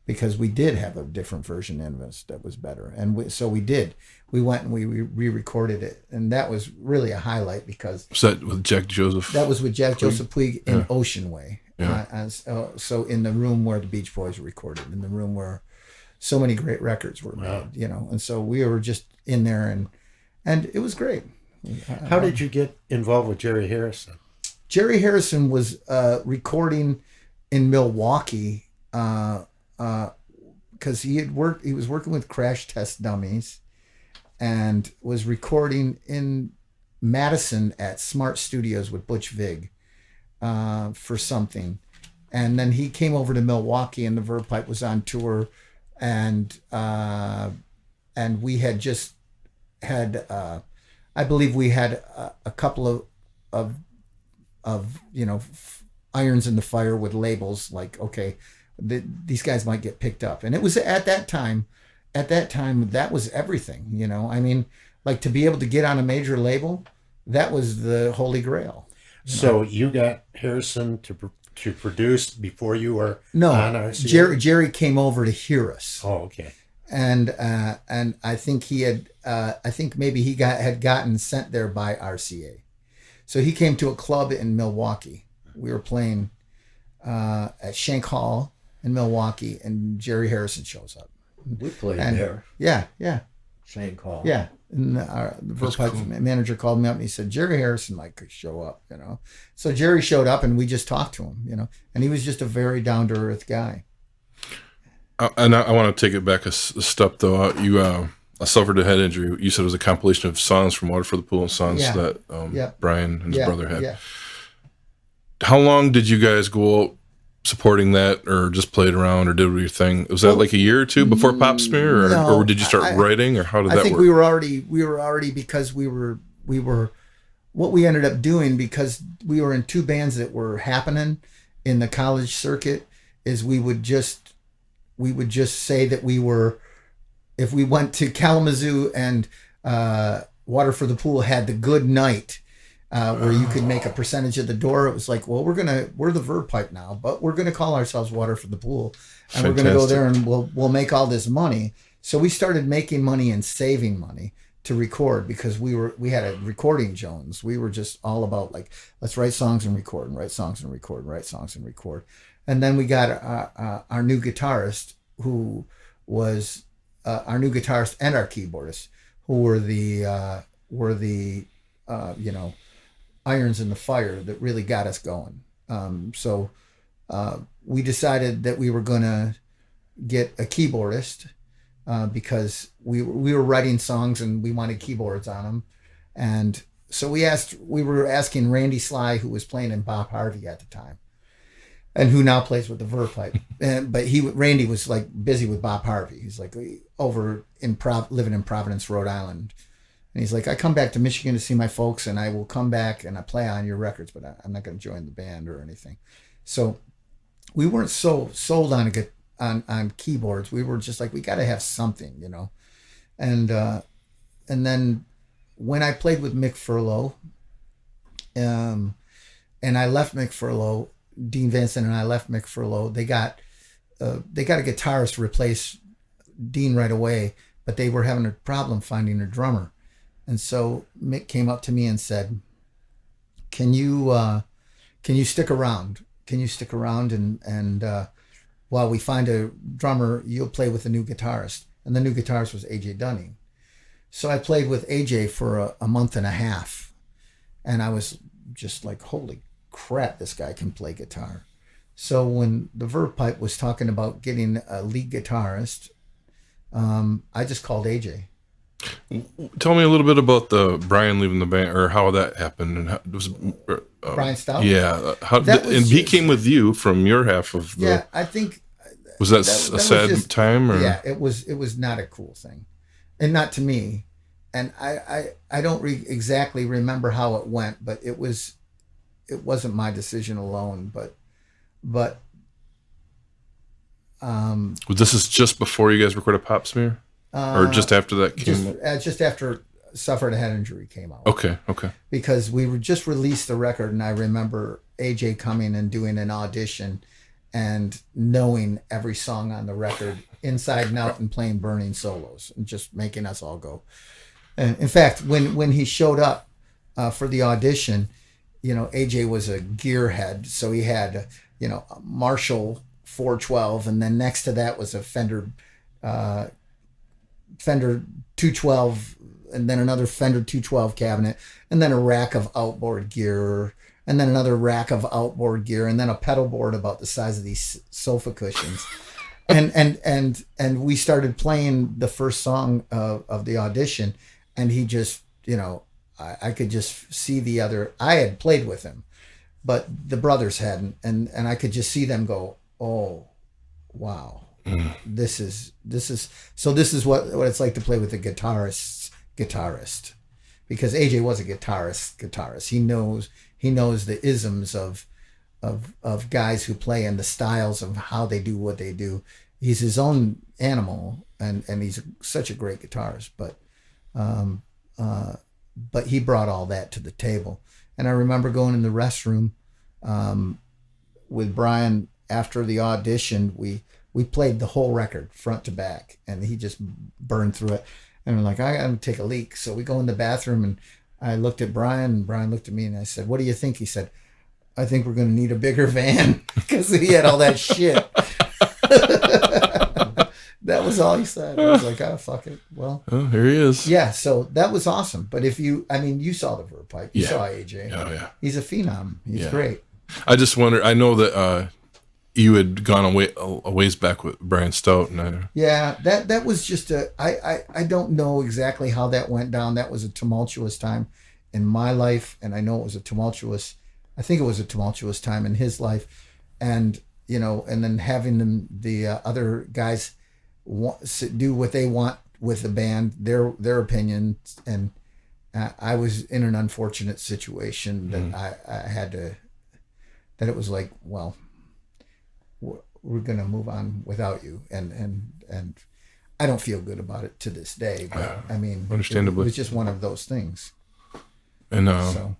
Speaker 3: Because we did have a different version in us that was better. And so we did. We went and we re-recorded it. And that was really a highlight because...
Speaker 6: Was that with Jack Joseph?
Speaker 3: That was with Jack Joseph Puig in Ocean Way.
Speaker 6: Yeah.
Speaker 3: So in the room where the Beach Boys recorded, in the room where so many great records were made, And so we were just in there and it was great.
Speaker 4: How did you get involved with Jerry Harrison?
Speaker 3: Jerry Harrison was recording in Milwaukee because he was working with Crash Test Dummies and was recording in Madison at Smart Studios with Butch Vig for something. And then he came over to Milwaukee and the Verve Pipe was on tour and we had just had I believe we had a couple of irons in the fire with labels like, okay, these guys might get picked up. And it was at that time, that was everything, I mean, like to be able to get on a major label, that was the holy grail.
Speaker 4: So you got Harrison to produce before you were on RCA?
Speaker 3: Jerry came over to hear us.
Speaker 4: Oh, okay.
Speaker 3: And I think he had, maybe he had gotten sent there by RCA. So he came to a club in Milwaukee. We were playing at Shank Hall in Milwaukee, and Jerry Harrison shows up.
Speaker 5: We played there.
Speaker 3: Yeah.
Speaker 5: Shank Hall.
Speaker 3: Yeah. And the Verve Pipe manager called me up and he said, Jerry Harrison might show up, So Jerry showed up and we just talked to him, and he was just a very down-to-earth guy.
Speaker 6: And I want to take it back a step, though. You suffered a head injury. You said it was a compilation of songs from Water for the Pool and songs that Brian and his brother had.
Speaker 3: Yeah.
Speaker 6: How long did you guys go supporting that, or just played around, or did your thing? Was that like a year or two before Pop Smear, or did you start writing, or how did that work? I think
Speaker 3: we were already because we were what we ended up doing, because we were in two bands that were happening in the college circuit, is we would just say that we were, if we went to Kalamazoo and Water for the Pool had the good night, where you could make a percentage of the door. It was like, well, we're the Verve Pipe now, but we're gonna call ourselves Water for the Pool, and we're gonna go there and we'll make all this money. So we started making money and saving money to record, because we had a recording Jones. We were just all about like, let's write songs and record, and write songs and record, and write songs and record. And then we got our new guitarist, who was our new guitarist and our keyboardist, who were the irons in the fire that really got us going. So we decided that we were going to get a keyboardist because we were writing songs and we wanted keyboards on them. And so we were asking Randy Sly, who was playing in Bob Harvey at the time, and who now plays with the Verve Pipe. But Randy was like busy with Bob Harvey. He's like over living in Providence, Rhode Island. And he's like, I come back to Michigan to see my folks, and I will come back and I play on your records, but I'm not going to join the band or anything. So we weren't so sold on on keyboards. We were just like, we got to have something, you know. And then when I played with Mick Furlo, and I left Mick Furlo, Dean Vincent and I left Mick Furlo. They got a guitarist to replace Dean right away, but they were having a problem finding a drummer. And so Mick came up to me and said, can you stick around? Can you stick around and while we find a drummer, you'll play with the new guitarist. And the new guitarist was AJ Donny. So I played with AJ for a month and a half. And I was just like, holy crap, this guy can play guitar. So when the Verve Pipe was talking about getting a lead guitarist, I just called AJ.
Speaker 6: Tell me a little bit about the Brian leaving the band, or how that happened, and how it was
Speaker 3: Brian Stout.
Speaker 6: Yeah, and he came with you from your half of the.
Speaker 3: Yeah, I think.
Speaker 6: Was that a sad time? Or?
Speaker 3: Yeah, it was not a cool thing, and not to me, and I don't exactly remember how it went, but it wasn't my decision alone, but.
Speaker 6: This is just before you guys recorded Pop Smear? Or just after that came out?
Speaker 3: Just after Suffered a Head Injury came out.
Speaker 6: Okay.
Speaker 3: Because we were just released the record, and I remember AJ coming and doing an audition and knowing every song on the record inside and out and playing burning solos and just making us all go. And in fact, when he showed up for the audition, you know, AJ was a gearhead, so he had, you know, a Marshall 412, and then next to that was a Fender 212, and then another Fender 212 cabinet, and then a rack of outboard gear, and then another rack of outboard gear, and then a pedal board about the size of these sofa cushions. and we started playing the first song of the audition, and he just, you know, I could just see I had played with him, but the brothers hadn't, and I could just see them go, oh, wow. This is what it's like to play with a guitarist, because AJ was a guitarist. He knows the isms of guys who play and the styles of how they do what they do. He's his own animal, and he's such a great guitarist, but he brought all that to the table. And I remember going in the restroom with Brian after the audition. We played the whole record front to back, and he just burned through it. And I'm like, I gotta take a leak. So we go in the bathroom, and I looked at Brian, and Brian looked at me, and I said, what do you think? He said, I think we're going to need a bigger van, because he had all that shit. That was all he said. I was like, oh, fuck it. Well,
Speaker 6: here he is.
Speaker 3: Yeah, so that was awesome. But you saw the Verve Pipe. You saw AJ.
Speaker 6: Oh, yeah.
Speaker 3: He's a phenom. He's great.
Speaker 6: I just wonder, I know that you had gone a ways back with Brian Stout.
Speaker 3: That was just I don't know exactly how that went down. That was a tumultuous time in my life, and I know I think it was a tumultuous time in his life. And, you know, and then having the other guys do what they want with the band, their opinions, and I was in an unfortunate situation that I had to, that it was like, well, we're gonna move on without you, and I don't feel good about it to this day. But I mean,
Speaker 6: understandably,
Speaker 3: it was just one of those things.
Speaker 6: And out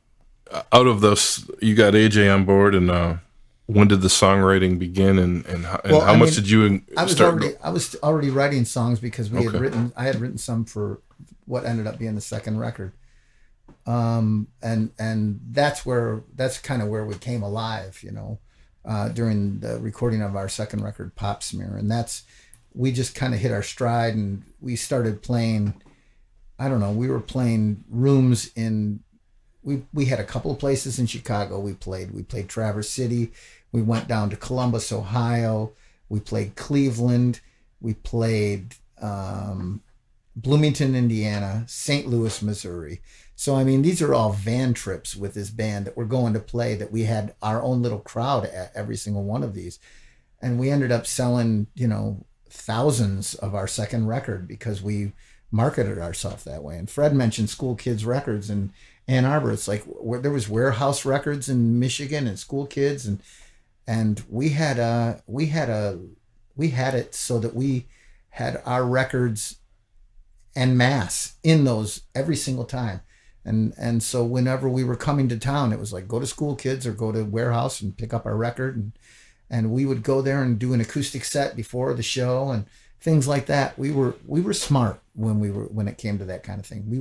Speaker 6: of those, you got AJ on board, and when did the songwriting begin, and how much did you start?
Speaker 3: I was already writing songs, because I had written some for what ended up being the second record. And that's kind of where we came alive, you know, during the recording of our second record, Pop Smear. And we just kind of hit our stride, and we started playing, I don't know, we were playing rooms we had a couple of places in Chicago we played Traverse City, we went down to Columbus, Ohio, we played Cleveland, we played Bloomington, Indiana, St. Louis, Missouri. So, I mean, these are all van trips with this band that we're going to play, that we had our own little crowd at every single one of these. And we ended up selling, you know, thousands of our second record, because we marketed ourselves that way. And Fred mentioned School Kids Records in Ann Arbor. It's like there was Warehouse Records in Michigan and School Kids, and we had a had it so that we had our records en masse in those every single time. And so whenever we were coming to town, it was like, go to school, kids, or go to warehouse and pick up our record. And we would go there and do an acoustic set before the show and things like that. We were smart when it came to that kind of thing. We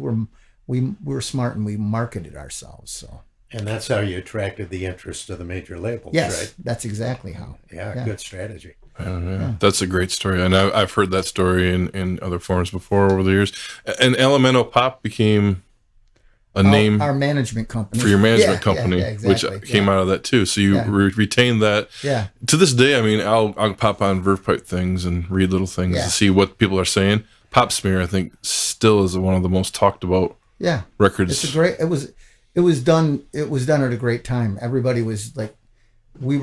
Speaker 3: were smart, and we marketed ourselves. So.
Speaker 4: And that's how you attracted the interest of the major labels,
Speaker 3: Yes,
Speaker 4: right?
Speaker 3: that's exactly how.
Speaker 4: Yeah, good strategy.
Speaker 6: Yeah. That's a great story, and I've heard that story in other forms before over the years. And Elemento Pop became a name,
Speaker 3: our management company,
Speaker 6: for your management company,
Speaker 3: exactly.
Speaker 6: which came out of that too. So you retained that.
Speaker 3: Yeah.
Speaker 6: To this day, I mean, I'll pop on Verve Pipe things and read little things to see what people are saying. Pop Smear, I think, still is one of the most talked about records.
Speaker 3: It's a great. It was done at a great time. Everybody was like, we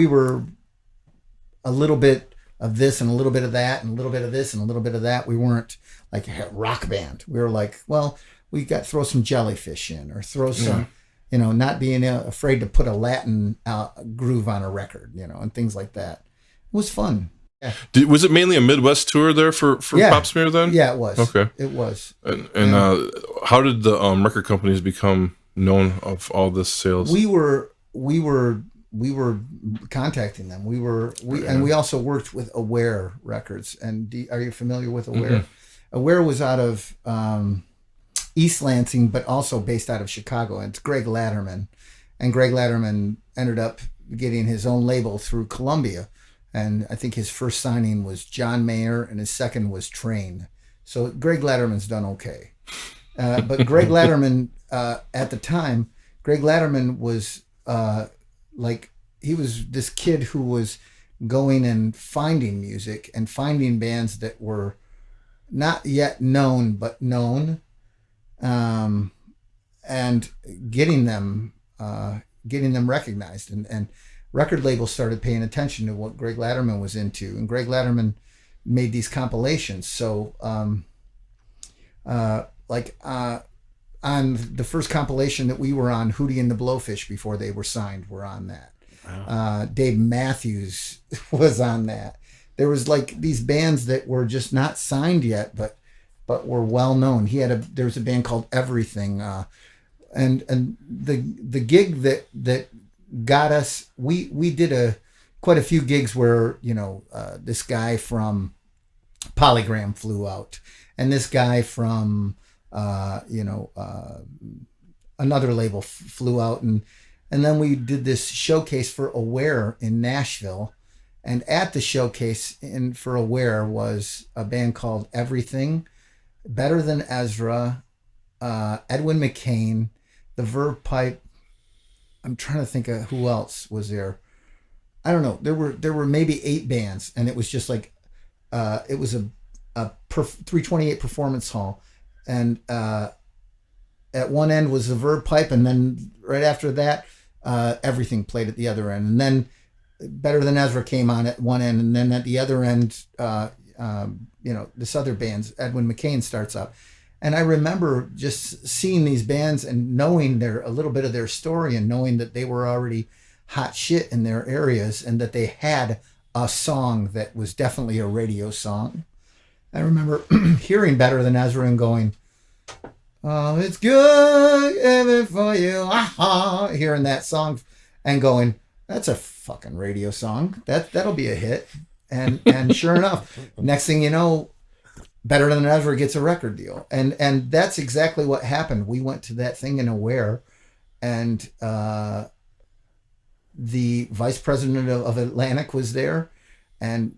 Speaker 3: were a little bit of this and a little bit of that and a little bit of this and a little bit of that. We weren't like a rock band. We were like, well, we got throw some Jellyfish in, or throw some, not being afraid to put a Latin groove on a record, and things like that. It was fun. Yeah.
Speaker 6: Was it mainly a Midwest tour there for Pop Smear then?
Speaker 3: Yeah, it was.
Speaker 6: Okay.
Speaker 3: It was.
Speaker 6: And how did the record companies become known of all this sales?
Speaker 3: We were contacting them. And we also worked with Aware Records. And are you familiar with Aware? Mm-hmm. Aware was out of East Lansing, but also based out of Chicago. And it's Greg Latterman. And Greg Latterman ended up getting his own label through Columbia. And I think his first signing was John Mayer, and his second was Train. So Greg Latterman's done okay. But Greg Latterman, at the time, Greg Latterman was he was this kid who was going and finding music and finding bands that were not yet known, but known, and getting them recognized. And record labels started paying attention to what Greg Latterman was into, and Greg Latterman made these compilations. So, on the first compilation that we were on, Hootie and the Blowfish, before they were signed, were on that. Wow. Dave Matthews was on that. There was like these bands that were just not signed yet, but were well known. There was a band called Everything, and the gig that got us, we did quite a few gigs where this guy from Polygram flew out, and this guy from another label flew out, and then we did this showcase for Aware in Nashville, and at the showcase for Aware was a band called Everything, Better Than Ezra, Edwin McCain, the Verve Pipe. I'm trying to think of who else was there. I don't know. There were maybe 8 bands, and it was just like it was a 328 Performance Hall, and at one end was the Verve Pipe, and then right after that, Everything played at the other end, and then Better Than Ezra came on at one end, and then at the other end, this other band's Edwin McCain starts up. And I remember just seeing these bands and knowing a little bit of their story, and knowing that they were already hot shit in their areas, and that they had a song that was definitely a radio song. I remember hearing Better Than Ezra and going, "Oh, it's good ever for you," hearing that song and going, "That's a fucking radio song. That'll be a hit." And sure enough, next thing you know, Better Than Ezra gets a record deal. And that's exactly what happened. We went to that thing in Aware, and the vice president of Atlantic was there, and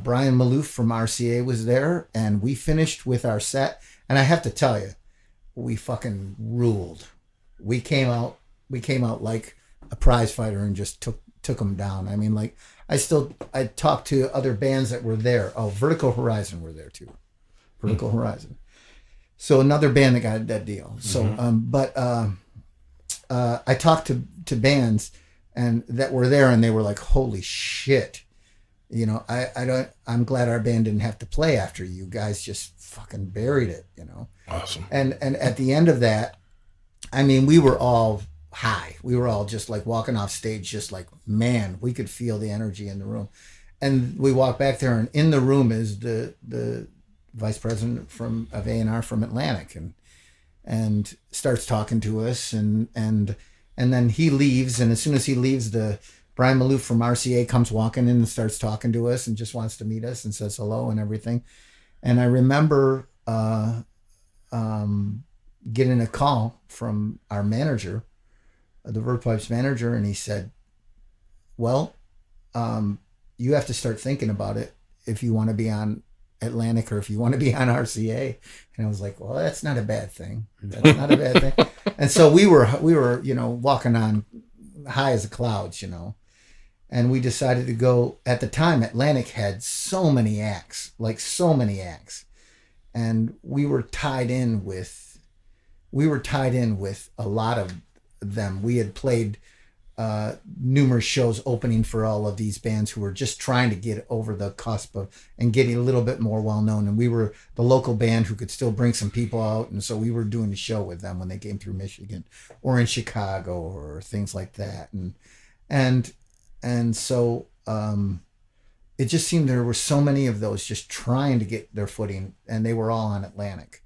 Speaker 3: Brian Malouf from RCA was there, and we finished with our set. And I have to tell you, we fucking ruled. We came out like a prize fighter and just took them down. I mean, like, I talked to other bands that were there. Oh, Vertical Horizon were there too. Vertical Horizon. So another band that got that deal. So, I talked to bands and that were there, and they were like, "Holy shit. I'm glad our band didn't have to play after you guys just fucking buried it,
Speaker 6: Awesome.
Speaker 3: And at the end of that, I mean, we were all high. We were all just like walking off stage, just like, man, we could feel the energy in the room. And we walked back there, and in the room is the vice president of A&R from Atlantic, and starts talking to us, and then he leaves, and as soon as he leaves, the Brian Maloof from RCA comes walking in and starts talking to us and just wants to meet us and says hello and everything. And I remember getting a call from our manager, the Verve Pipe's manager, and he said, well, you have to start thinking about it if you want to be on Atlantic or if you want to be on RCA. And I was like, well, that's not a bad thing. That's not a bad thing. And so we were, walking on high as the clouds, and we decided to go. At the time, Atlantic had so many acts, and we were tied in with a lot of them. We had played numerous shows opening for all of these bands who were just trying to get over the cusp of and getting a little bit more well known. And we were the local band who could still bring some people out. And so we were doing the show with them when they came through Michigan or in Chicago or things like that. And so it just seemed there were so many of those just trying to get their footing, and they were all on Atlantic.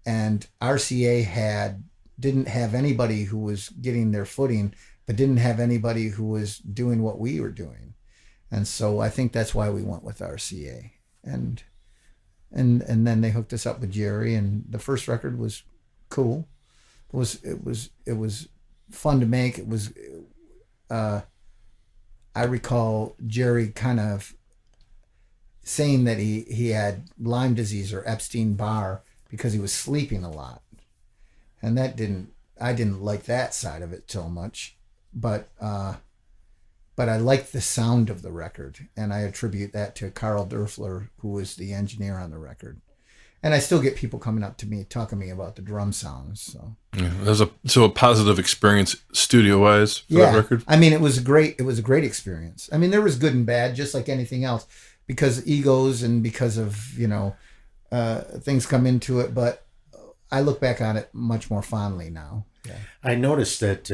Speaker 3: And RCA didn't have anybody who was getting their footing, but didn't have anybody who was doing what we were doing. And so I think that's why we went with RCA. And then they hooked us up with Jerry, and the first record was cool. It was fun to make. It was I recall Jerry kind of saying that he had Lyme disease or Epstein-Barr because he was sleeping a lot. And I didn't like that side of it so much, but I liked the sound of the record, and I attribute that to Carl Dörfler, who was the engineer on the record. And I still get people coming up to me talking to me about the drum sounds. So
Speaker 6: yeah, that was a positive experience studio wise for that record.
Speaker 3: I mean, it was a great experience. I mean, there was good and bad, just like anything else, because egos and because of things come into it. But I look back on it much more fondly now. Yeah.
Speaker 4: I noticed that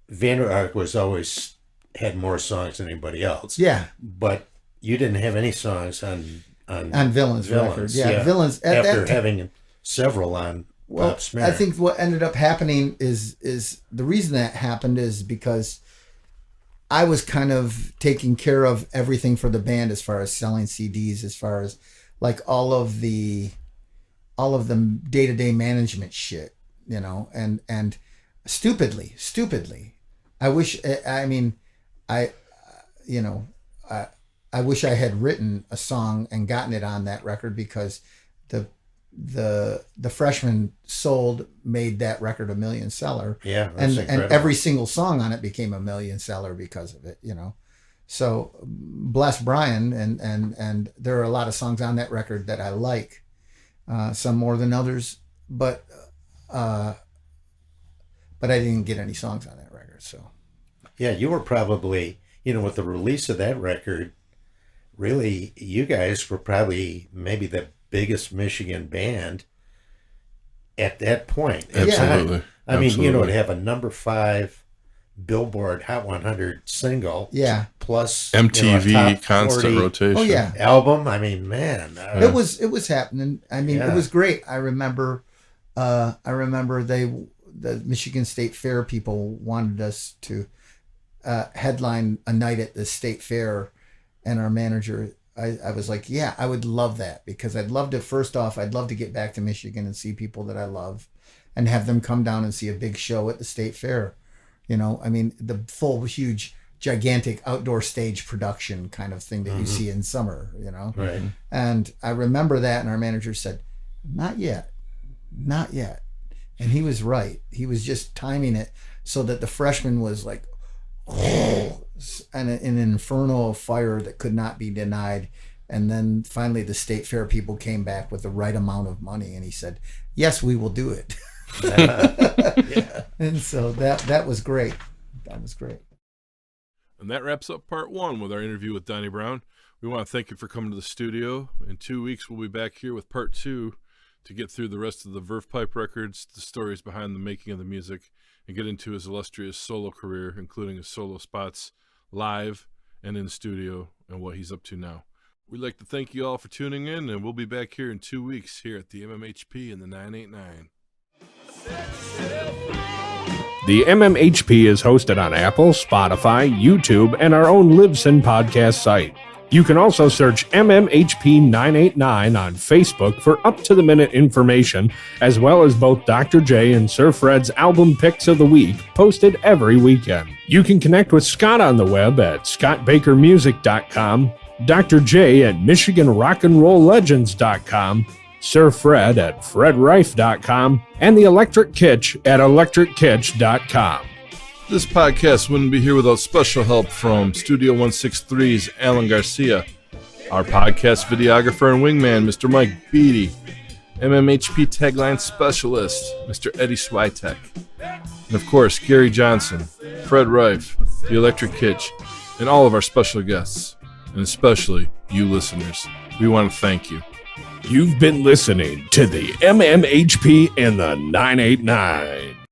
Speaker 4: Vander Ark was always had more songs than anybody else.
Speaker 3: Yeah,
Speaker 4: but you didn't have any songs on
Speaker 3: Villains record. Yeah, Villains
Speaker 4: after having several on Pop Smear.
Speaker 3: I think what ended up happening is the reason that happened is because I was kind of taking care of everything for the band as far as selling CDs, as far as like all of the day-to-day management shit, and stupidly, I wish I wish I had written a song and gotten it on that record, because the Freshman made that record a million seller.
Speaker 4: Yeah,
Speaker 3: and every single song on it became a million seller because of it, So bless Brian, and there are a lot of songs on that record that I like, some more than others, but I didn't get any songs on that record. So
Speaker 4: yeah, you were probably with the release of that record, really, you guys were probably maybe the biggest Michigan band at that point.
Speaker 6: Absolutely.
Speaker 4: I mean, to have a number 5 Billboard Hot 100 single, plus
Speaker 6: MTV constant
Speaker 4: 40
Speaker 6: rotation.
Speaker 3: Oh yeah,
Speaker 4: album. I mean, man,
Speaker 3: it was happening. I mean, it was great. I remember the Michigan State Fair people wanted us to headline a night at the State Fair, and our manager, I was like, yeah, I would love that, because I'd love to get back to Michigan and see people that I love and have them come down and see a big show at the State Fair. I mean, the full, huge, gigantic outdoor stage production kind of thing that you see in summer,
Speaker 4: Right.
Speaker 3: And I remember that, and our manager said, not yet. And he was right. He was just timing it so that the Freshman was like, and an inferno of fire that could not be denied. And then finally the State Fair people came back with the right amount of money, and he said, yes, we will do it.
Speaker 4: Yeah.
Speaker 3: And so that was great. That was great.
Speaker 6: And that wraps up part 1 with our interview with Donny Brown. We want to thank you for coming to the studio. In 2 weeks, we'll be back here with part 2 to get through the rest of the Verve Pipe records, the stories behind the making of the music, and get into his illustrious solo career, including his solo spots live and in the studio and what he's up to now. We'd like to thank you all for tuning in, and we'll be back here in 2 weeks here at the MMHP in the 989.
Speaker 1: The MMHP is hosted on Apple, Spotify, YouTube, and our own Libsyn podcast site. You can also search MMHP989 on Facebook for up-to-the-minute information, as well as both Dr. J and Sir Fred's album picks of the week, posted every weekend. You can connect with Scott on the web at scottbakermusic.com, Dr. J at michiganrockandrolllegends.com, Sir Fred at fredrife.com, and the Electric Kitch at electrickitch.com.
Speaker 2: This podcast wouldn't be here without special help from Studio 163's Alan Garcia, our podcast videographer and wingman, Mr. Mike Beatty, MMHP tagline specialist, Mr. Eddie Switek, and of course, Gary Johnson, Fred Rife, the Electric Kitch, and all of our special guests, and especially you listeners. We want to thank you.
Speaker 1: You've been listening to the MMHP in the 989.